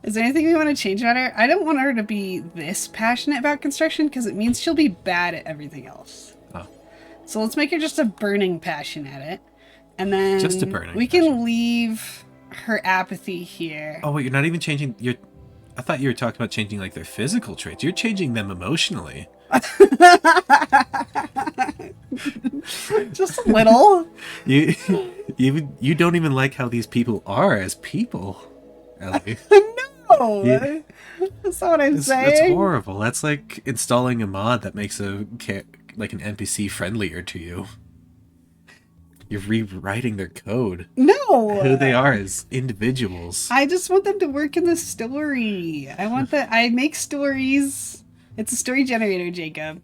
Is there anything we want to change about her? I don't want her to be this passionate about construction because it means she'll be bad at everything else. Oh. So let's make her just a burning passion at it. And then Just a burning we passion. can leave her apathy here. Oh, wait, you're not even changing... I thought you were talking about changing, like, their physical traits. You're changing them emotionally. Just a little. You don't even like how these people are as people, Ellie. No. Yeah. That's not what I'm That's saying. horrible. That's like installing a mod that makes an NPC friendlier to you. You're rewriting their code. No. Who they are as individuals. I just want them to work in the story. I make stories. It's a story generator, Jacob.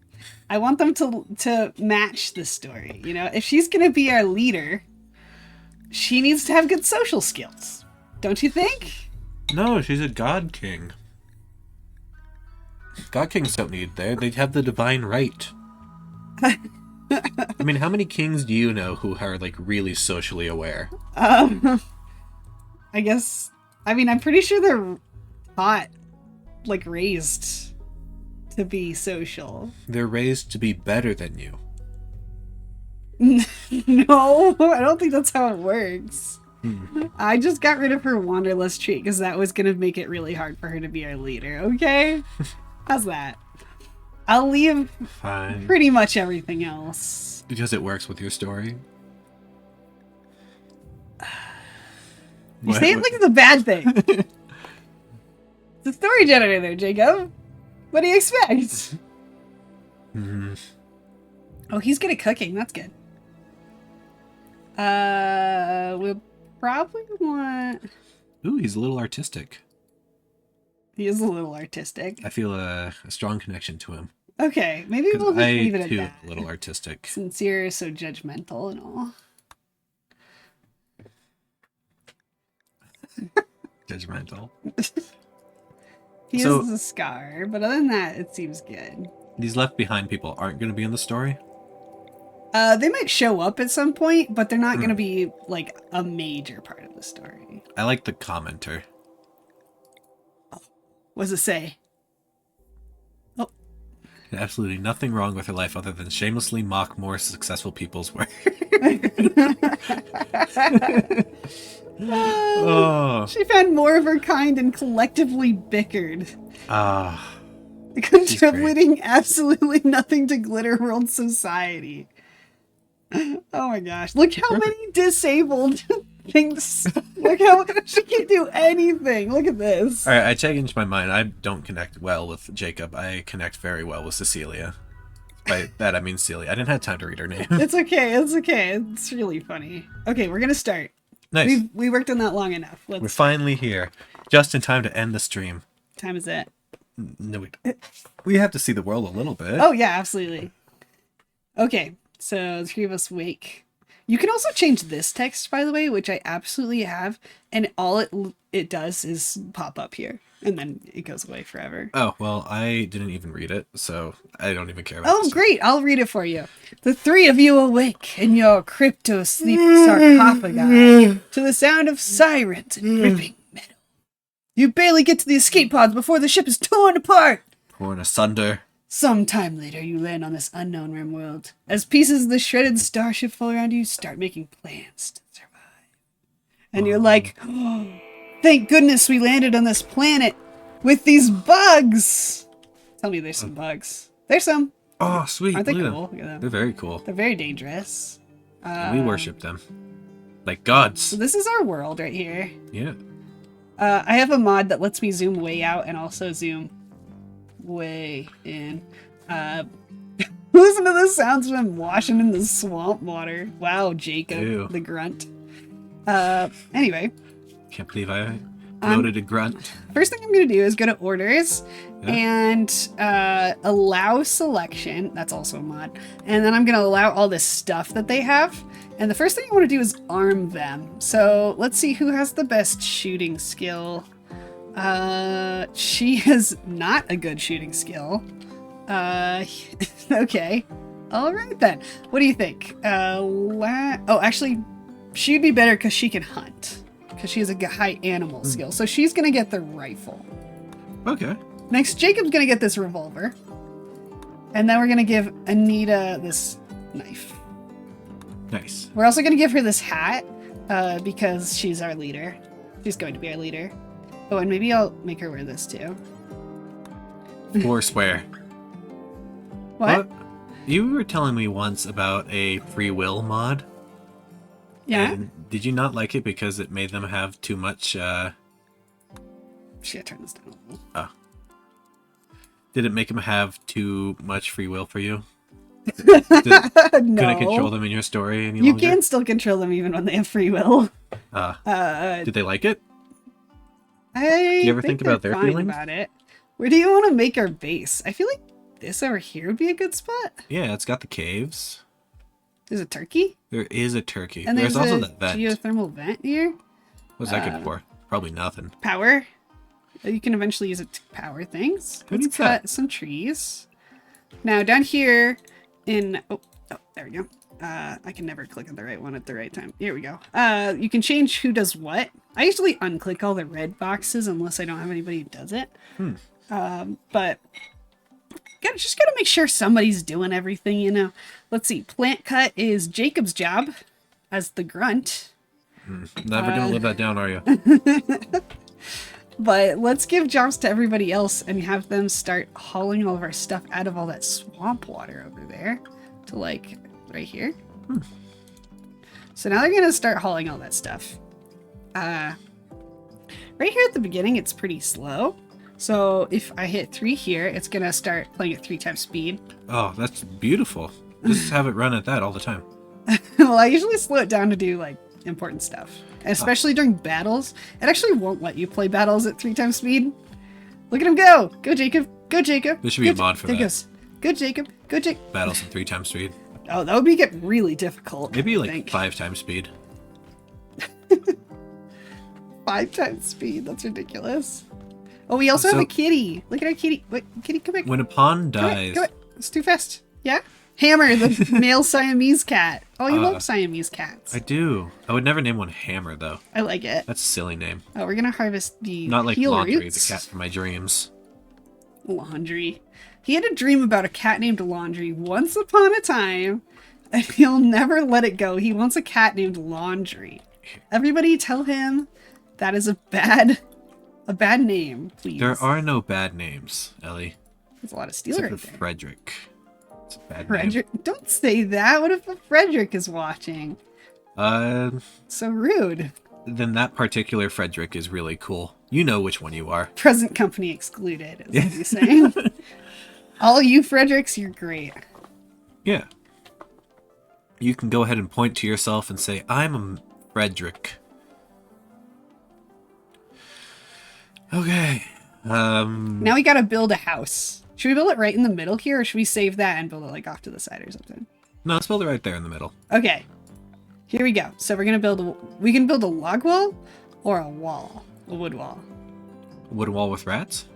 I want them to match the story. You know, if she's gonna be our leader, she needs to have good social skills. Don't you think? No, she's a god king. God kings don't need there. They have the divine right. I mean, how many kings do you know who are like really socially aware? I guess. I mean, I'm pretty sure they're not like raised to be social. They're raised to be better than you. No, I don't think that's how it works. I just got rid of her Wanderlust trait because that was going to make it really hard for her to be our leader, okay? How's that? I'll leave Fine. pretty much everything else. Because it works with your story. You say it like it's a bad thing. It's a story generator, Jacob. What do you expect? Oh, he's good at cooking. That's good. We'll probably want... Ooh, he's a little artistic. He is a little artistic. I feel a strong connection to him. Okay, maybe we'll just leave it at too, that. a little artistic. Since you're so judgmental and all. Judgmental. He So- has a scar, but other than that, it seems good. These left behind people aren't going to be in the story? They might show up at some point, but they're not going to be, like, a major part of the story. I like the commenter. What does it say? Oh, Absolutely nothing wrong with her life other than shamelessly mock more successful people's work. Oh. she found more of her kind and collectively bickered, Ah. contributing absolutely nothing to Glitter World society. Oh my gosh. Look how many disabled things. Look how she can't do anything. Look at this. Alright, I changed my mind. I don't connect well with Jacob. I connect very well with Cecilia. By that I mean Celia. I didn't have time to read her name. It's okay. It's okay. It's really funny. Okay, we're gonna start. Nice. We worked on that long enough. We're finally here. Just in time to end the stream. Time is it? No, we have to see the world a little bit. Oh yeah, absolutely. Okay, so the three of us wake. You can also change this text, by the way, which I absolutely have, and all it does is pop up here, and then it goes away forever. Oh, well, I didn't even read it, so I don't even care about Oh, this. great! I'll read it for you. The three of you awake in your crypto-sleep sarcophagi to the sound of sirens and dripping metal. You barely get to the escape pods before the ship is torn apart. Torn asunder. Sometime later, you land on this unknown Rimworld. As pieces of the shredded starship fall around you, you start making plans to survive. And you're like, oh, thank goodness we landed on this planet with these bugs. Tell me there's some bugs. There's some. Oh, sweet. Aren't they Look at cool? them. Look at them. They're very cool. They're very dangerous. And we worship them. Like gods. So this is our world right here. Yeah. I have a mod that lets me zoom way out and also zoom way in. Listen to the sounds of him washing in the swamp water. Wow, Jacob, Ew. the grunt. Anyway, Can't believe I loaded a grunt. first thing I'm going to do is go to orders Yeah. and allow selection. That's also a mod. And then I'm going to allow all this stuff that they have. And the first thing I want to do is arm them. So let's see who has the best shooting skill. She has not a good shooting skill. Okay. All right then. What do you think? Oh, actually, she'd be better because she can hunt. Because she has a high animal skill. So she's going to get the rifle. Okay. Next, Jacob's going to get this revolver. And then we're going to give Anita this knife. Nice. We're also going to give her this hat because she's our leader. She's going to be our leader. Oh, and maybe I'll make her wear this too. Foursquare. What? You were telling me once about a free will mod. Yeah? And did you not like it because it made them have too much, Should I turn this down a little? Did it make them have too much free will for you? Couldn't control them in your story any You longer? can still control them even when they have free will. Did they like it? I you ever think about they're their fine feelings? about it. Where do you want to make our base? I feel like this over here would be a good spot. Yeah, it's got the caves. There's a turkey. There is a turkey. And There's there's also a that vent. geothermal vent here. What's that good for? Probably nothing. Power. You can eventually use it to power things. Who Let's needs cut that? some trees. Now down here in... Oh, there we go. I can never click on the right one at the right time. Here we go. You can change who does what. I usually unclick all the red boxes unless I don't have anybody who does it. But just gotta make sure somebody's doing everything, you know. Let's see. Plant cut is Jacob's job as the grunt. Never gonna live that down, are you? But let's give jobs to everybody else and have them start hauling all of our stuff out of all that swamp water over there to like right here. So now they're gonna start hauling all that stuff. Right here at the beginning, it's pretty slow. So if I hit 3 here, it's gonna start playing at 3 times speed. Oh, that's beautiful. Just have it run at that all the time. Well, I usually slow it down to do like important stuff, especially during battles. It actually won't let you play battles at 3 times speed. Look at him go! Go, Jacob! Go, Jacob! There should be a mod for there that. He goes. Go, Jacob! Go, Jacob! Battles in 3 times speed. Oh, that would get really difficult. Maybe I like think. 5 times speed. 5 times speed. That's ridiculous. Oh, we also have a kitty. Look at our kitty. Wait, kitty, come back. When a pawn Come back, dies, come back. It's too fast. Yeah? Hammer, the male Siamese cat. Oh, you love Siamese cats. I do. I would never name one Hammer though. I like it. That's a silly name. Oh, we're gonna harvest the Not like heel Laundry, roots. the cat from my dreams. Laundry. He had a dream about a cat named Laundry once upon a time, and he'll never let it go. He wants a cat named Laundry. Everybody tell him that is a bad name, please. There are no bad names, Ellie. There's a lot of steel Except right for there. Frederick. It's a bad name. Frederick, don't say that. What if Frederick is watching? So rude. Then that particular Frederick is really cool. You know which one you are. Present company excluded, is what you're saying. All you Fredericks, you're great. Yeah. You can go ahead and point to yourself and say, I'm a Frederick. Okay. Now we gotta build a house. Should we build it right in the middle here, or should we save that and build it like off to the side or something? No, let's build it right there in the middle. Okay. Here we go. So we're gonna we can build a log wall or a wall. A wood wall. Wooden wall with rats?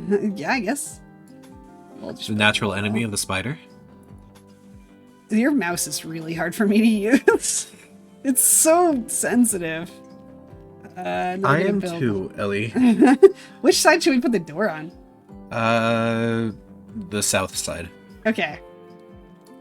Yeah, I guess. We'll just The natural enemy of the spider? Your mouse is really hard for me to use. It's so sensitive. I am too, Ellie. Which side should we put the door on? The south side. Okay.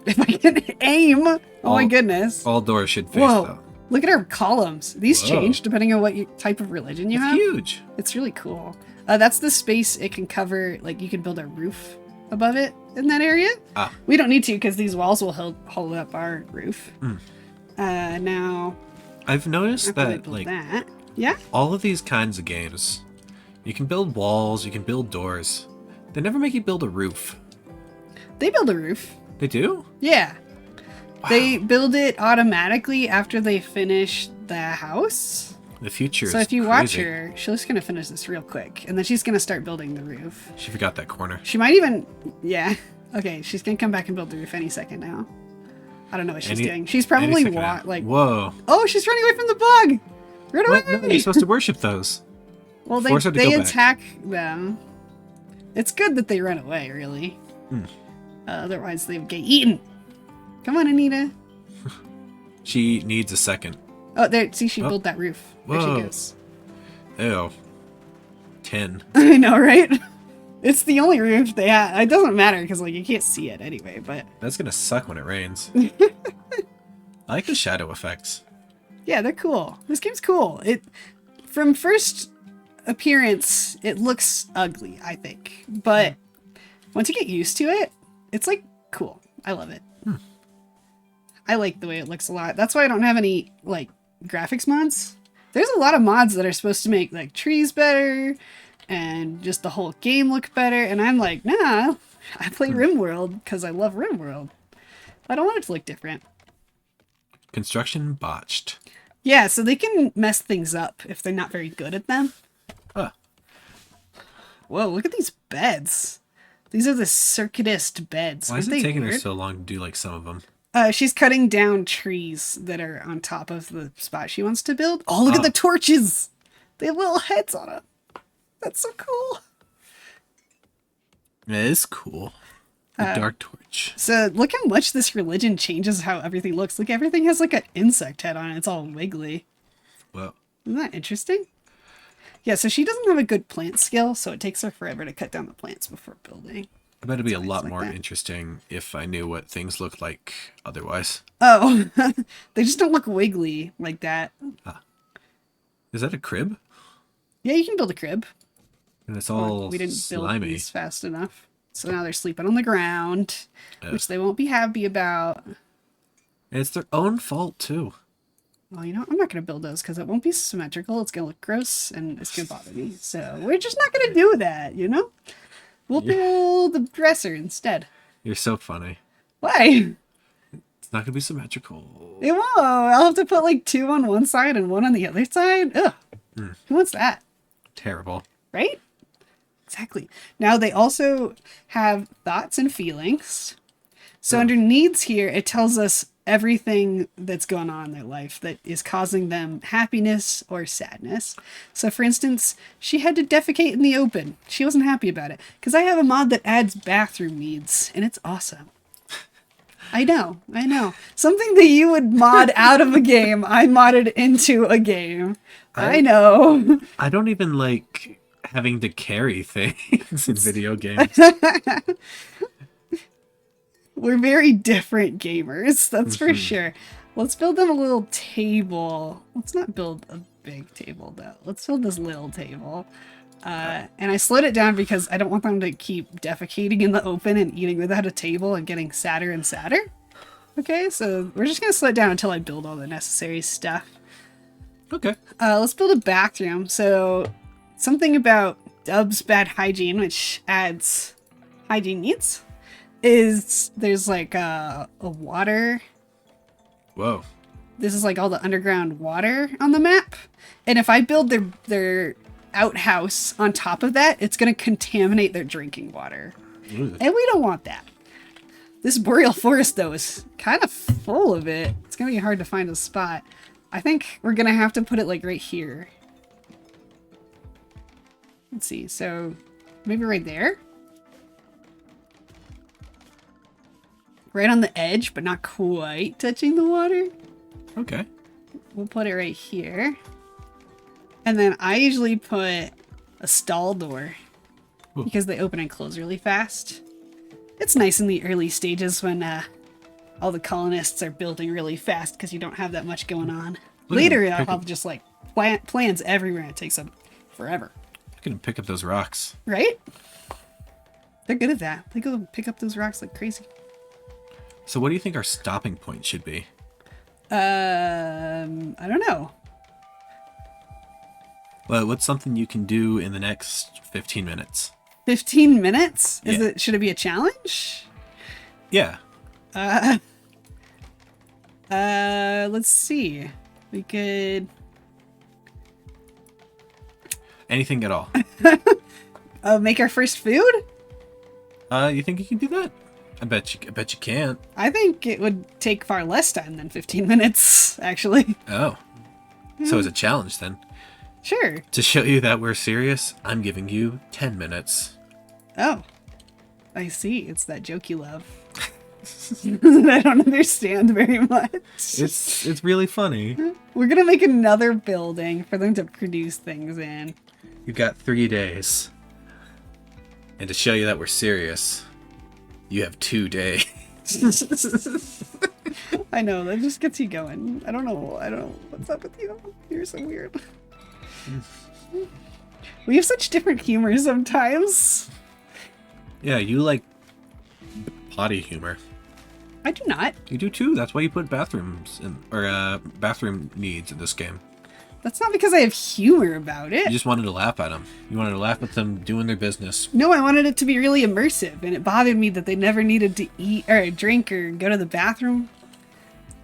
If I can aim. Oh my goodness. All doors should face Whoa. though. Look at our columns. These Whoa. change depending on what type of religion you It's have. huge. It's really cool. That's the space it can cover. Like you can build a roof above it in that area. Ah. We don't need to because these walls will hold up our roof. Now I've noticed after we that, build like, that. Yeah. all of these kinds of games, you can build walls, you can build doors. They never make you build a roof. They build a roof. They do? Yeah. Wow. They build it automatically after they finish the house. The future So is if you watch crazy. her, she's just gonna finish this real quick, and then she's gonna start building the roof. She forgot that corner. She might even, yeah. Okay, she's gonna come back and build the roof any second now. I don't know what she's doing. She's probably Any second now. like, Whoa. oh, she's running away from the bug. Run away! What? No, you're supposed to worship those. Well, Force her to they go back. attack them. It's good that they run away, really. Hmm. Otherwise, they would get eaten. Come on, Anita. She needs a second. Oh, there. See, she Oh. built that roof. There Whoa. she goes. Ew. 10. I know, right? It's the only roof they have. It doesn't matter because like you can't see it anyway. But That's gonna suck when it rains. I like the shadow effects. yeah, they're cool. This game's cool. It from first appearance, it looks ugly, I think, but once you get used to it, it's like cool. I love it. I like the way it looks a lot. That's why I don't have any like graphics mods. There's a lot of mods that are supposed to make like trees better and just the whole game look better. And I'm like, nah, I play Rimworld because I love Rimworld. I don't want it to look different. Construction botched. Yeah, so they can mess things up if they're not very good at them. Huh. Whoa, look at these beds. These are the circuitous beds. Why is Aren't it they taking her weird? so long to do like some of them? She's cutting down trees that are on top of the spot she wants to build. Oh, look at Oh. the torches! They have little heads on them. That's so cool. It is cool. The dark torch. So look how much this religion changes how everything looks. Like everything has like an insect head on it. It's all wiggly. Well, Isn't that interesting? Yeah, so she doesn't have a good plant skill, so it takes her forever to cut down the plants before building. I bet it'd be a It's lot like more that. interesting if I knew what things looked like otherwise. Oh, they just don't look wiggly like that. Is that a crib? Yeah, you can build a crib. And it's Oh, all we didn't build slimy. these fast enough. So now they're sleeping on the ground, Ugh. which they won't be happy about. And it's their own fault too. Well, you know, I'm not going to build those because it won't be symmetrical. It's going to look gross and it's going to bother me. So we're just not going to do that, you know? We'll build a dresser instead. You're so funny. Why? It's not gonna be symmetrical. It won't. I'll have to put like 2 on one side and 1 on the other side. Ugh. Who wants that? Terrible. Right? Exactly. Now they also have thoughts and feelings. So under needs here, it tells us everything that's going on in their life that is causing them happiness or sadness. So for instance, she had to defecate in the open. She wasn't happy about it. Because I have a mod that adds bathroom needs, and it's awesome. I know. Something that you would mod out of a game, I modded into a game. I know. I don't even like having to carry things in video games. We're very different gamers, that's for sure. Let's build them a little table. Let's not build a big table, though. Let's build this little table. And I slowed it down because I don't want them to keep defecating in the open and eating without a table and getting sadder and sadder. Okay, so we're just going to slow it down until I build all the necessary stuff. Okay. Let's build a bathroom. So something about Dub's bad hygiene, which adds hygiene needs, is there's like a water. Whoa. This is like all the underground water on the map. And if I build their outhouse on top of that, it's going to contaminate their drinking water. Ooh. And we don't want that. This boreal forest, though, is kind of full of it. It's going to be hard to find a spot. I think we're going to have to put it like right here. Let's see. So maybe right there. Right on the edge, but not quite touching the water. Okay. We'll put it right here. And then I usually put a stall door Ooh. because they open and close really fast. It's nice in the early stages when all the colonists are building really fast because you don't have that much going on. Look at Later, them I'll pick have just like plans everywhere. It takes them forever. I can pick up those rocks. Right? They're good at that. They go pick up those rocks like crazy. So what do you think our stopping point should be? I don't know. Well, what's something you can do in the next 15 minutes? 15 minutes? Yeah. Should it be a challenge? Yeah. Let's see. We could Anything at all. make our first food? You think you can do that? I bet you can't. I think it would take far less time than 15 minutes, actually. Oh. So as a challenge then. Sure. To show you that we're serious, I'm giving you 10 minutes. Oh. I see. It's that joke you love. That I don't understand very much. It's really funny. We're gonna make another building for them to produce things in. You've got 3 days. And to show you that we're serious, you have 2 days. I know, that just gets you going. I don't know what's up with you. You're so weird. We have such different humor sometimes. Yeah, you like potty humor. I do not. You do too. That's why you put bathrooms in, or bathroom needs in this game. That's not because I have humor about it. You just wanted to laugh at them. You wanted to laugh at them doing their business. No, I wanted it to be really immersive, and it bothered me that they never needed to eat or drink or go to the bathroom.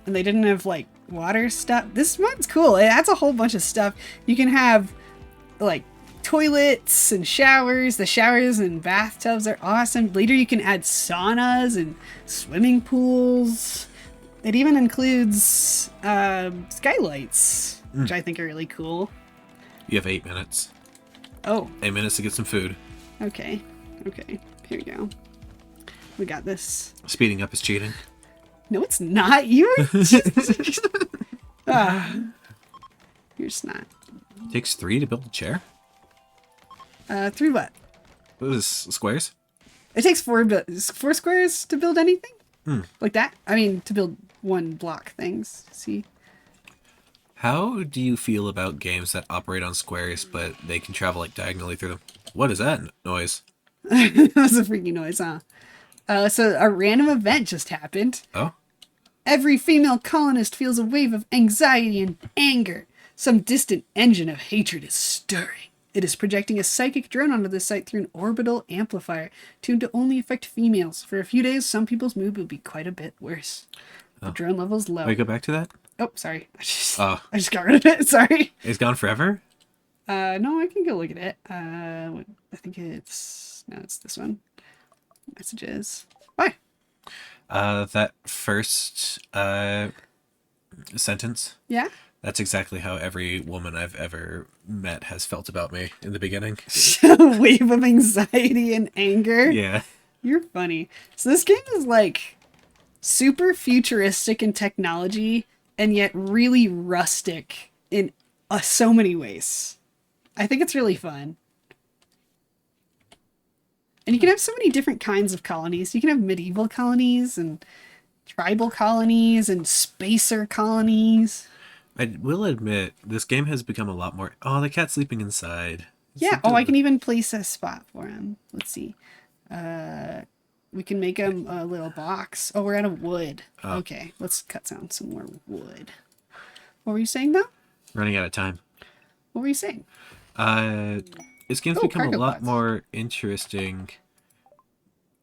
And they didn't have, like, water stuff. This mod's cool. It adds a whole bunch of stuff. You can have, like, toilets and showers. The showers and bathtubs are awesome. Later you can add saunas and swimming pools. It even includes skylights, which I think are really cool. You have 8 minutes. Oh, 8 minutes to get some food. okay. Okay, here we go. We got this. Speeding up is cheating. No, it's not. You're snot. Takes 3 to build a chair? 3 what? What was this, squares? It takes 4 squares to build anything? Hmm. Like that? I mean, to build 1 block things. See? How do you feel about games that operate on squares, but they can travel like diagonally through them? What is that noise? That was a freaky noise, huh? So a random event just happened. Oh? Every female colonist feels a wave of anxiety and anger. Some distant engine of hatred is stirring. It is projecting a psychic drone onto the site through an orbital amplifier, tuned to only affect females. For a few days, some people's mood will be quite a bit worse. The drone level's low. Wait, go back to that? Oh, sorry. I just Oh. got rid of it. Sorry. It's gone forever? No, I can go look at it. I think it's this one. Messages. Why? That first sentence. Yeah. That's exactly how every woman I've ever met has felt about me in the beginning. A wave of anxiety and anger. Yeah. You're funny. So this game is like super futuristic in technology and yet really rustic in so many ways. I think it's really fun. And you can have so many different kinds of colonies. You can have medieval colonies and tribal colonies and spacer colonies. I will admit, this game has become a lot more... Oh, the cat's sleeping inside. Yeah. Oh, I can even place a spot for him. Let's see. We can make him a little box. Oh, we're out of wood. Oh. Okay, let's cut down some more wood. What were you saying, though? Running out of time. What were you saying? This game's Oh, become a cargo lot pods. more interesting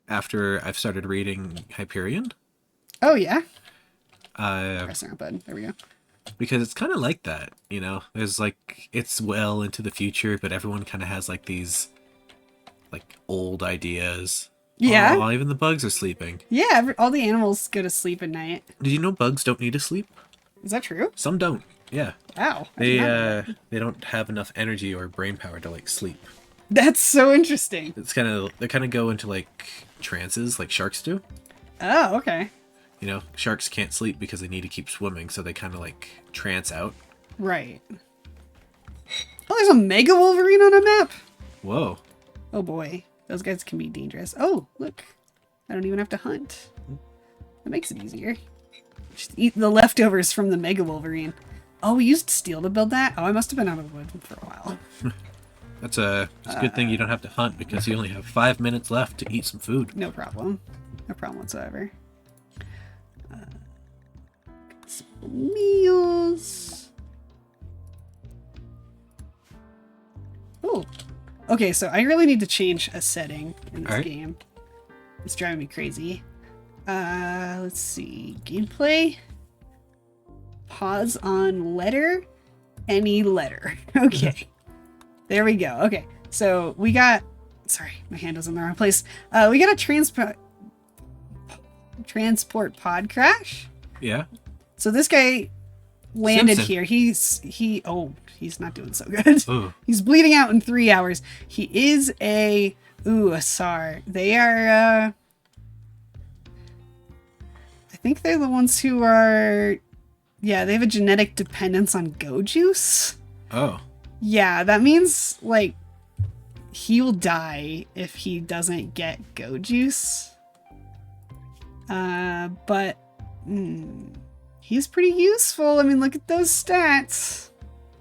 after I've started reading Hyperion. Oh, yeah? Uh, Pressing our button. There we go. because it's kind of like that, you know? There's like, it's well into the future, but everyone kind of has like these like old ideas. Yeah. Oh, even the bugs are sleeping. Yeah, all the animals go to sleep at night. Did you know bugs don't need to sleep? Is that true? Some don't. Yeah. Wow. I did not know that. They don't have enough energy or brain power to like sleep. That's so interesting. It's they kind of go into like trances like sharks do. Oh, okay. You know, sharks can't sleep because they need to keep swimming, so they kind of like trance out. Right. Oh, there's a Mega Wolverine on a map. Whoa. Oh boy, those guys can be dangerous. Oh, look. I don't even have to hunt. That makes it easier. Just eat the leftovers from the Mega Wolverine. Oh, we used steel to build that? Oh, I must have been out of wood for a while. It's a good thing you don't have to hunt because you only have 5 minutes left to eat some food. No problem. No problem whatsoever. Some meals. Oh. Okay, so I really need to change a setting in this Alright. game. It's driving me crazy. Let's see. Gameplay. Pause on letter. Any letter. Okay. There we go. Okay. So we got... Sorry, my hand was in the wrong place. We got a transport pod crash. Yeah. So this guy landed Simpson. here. He's not doing so good. Ooh. He's bleeding out in 3 hours. He is a SAR. They are I think they're the ones who are they have a genetic dependence on go juice. Oh. Yeah, that means like he will die if he doesn't get go juice. But he's pretty useful. I mean, look at those stats.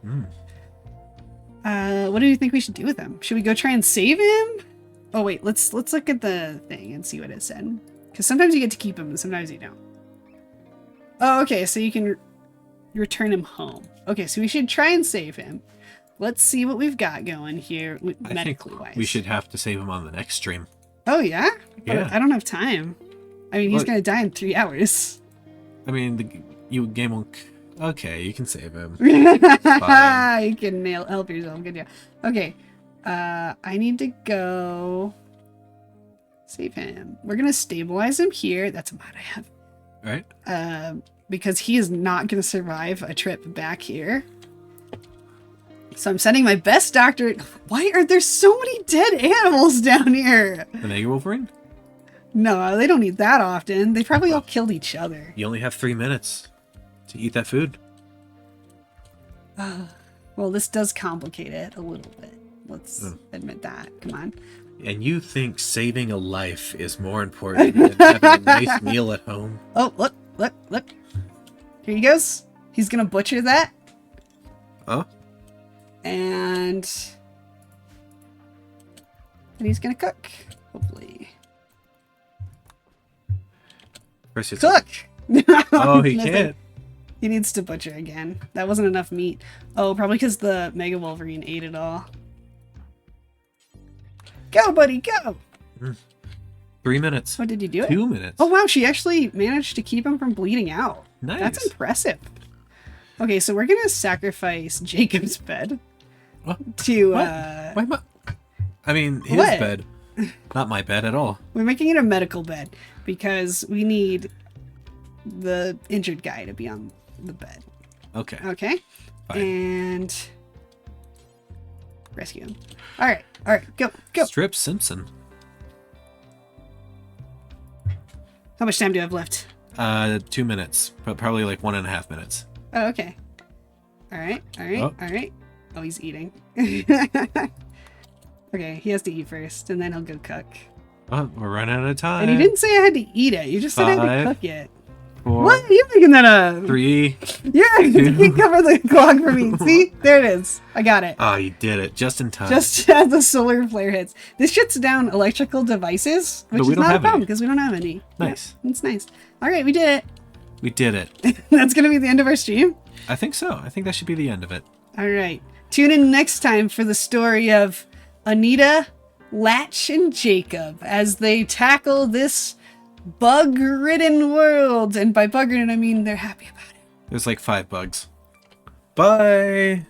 Mm. What do you think we should do with him? Should we go try and save him? Oh wait, let's look at the thing and see what it said. Because sometimes you get to keep him and sometimes you don't. Oh, okay, so you can return him home. Okay, so we should try and save him. Let's see what we've got going here medically wise. We should have to save him on the next stream. Oh yeah? But Yeah. I don't have time. I mean, he's What? gonna die in 3 hours. I mean, the game won't... Okay, you can save him. You Fine. can help yourself. Good deal. Okay. I need to go save him. We're gonna stabilize him here. That's a mod I have. Right? Because he is not gonna survive a trip back here. So I'm sending my best doctor. Why are there so many dead animals down here? The Mega Wolverine? No, they don't eat that often. They probably all killed each other. You only have 3 minutes to eat that food. Well, this does complicate it a little bit. Let's admit that. Come on. And you think saving a life is more important than having a nice meal at home? Oh, look. Here he goes. He's gonna butcher that. Oh? And he's gonna cook, hopefully. First it's Cook! Oh, he Nothing. can't. He needs to butcher again. That wasn't enough meat. Oh, probably because the Mega Wolverine ate it all. Go, buddy, go! 3 minutes. What did you do? 2 minutes. Oh, wow, she actually managed to keep him from bleeding out. Nice. That's impressive. Okay, so we're gonna sacrifice Jacob's bed What? to, Why am I mean, his What? bed. Not my bed at all. we're making it a medical bed because we need the injured guy to be on the bed. Okay. Okay? Fine. And rescue him. Alright, go. Strip Simpson. How much time do I have left? 2 minutes. But probably like 1.5 minutes. Oh, okay. Alright. Oh. Oh, he's eating. Okay, he has to eat first, and then he'll go cook. Oh, we're running out of time. And you didn't say I had to eat it. You just said I had to 5, cook it. 4, What? You're making that up. 3. Yeah, you can cover the clock for me. See? There it is. I got it. Oh, you did it. Just in time. Just as the solar flare hits. This shuts down electrical devices, which But we is don't not a have problem any. because we don't have any. Nice. Yeah, it's nice. All right, we did it. We did it. That's going to be the end of our stream. I think so. I think that should be the end of it. All right. Tune in next time for the story of Anita, Latch, and Jacob as they tackle this bug-ridden world. And by bug-ridden, I mean they're happy about it. There's like 5 bugs. Bye.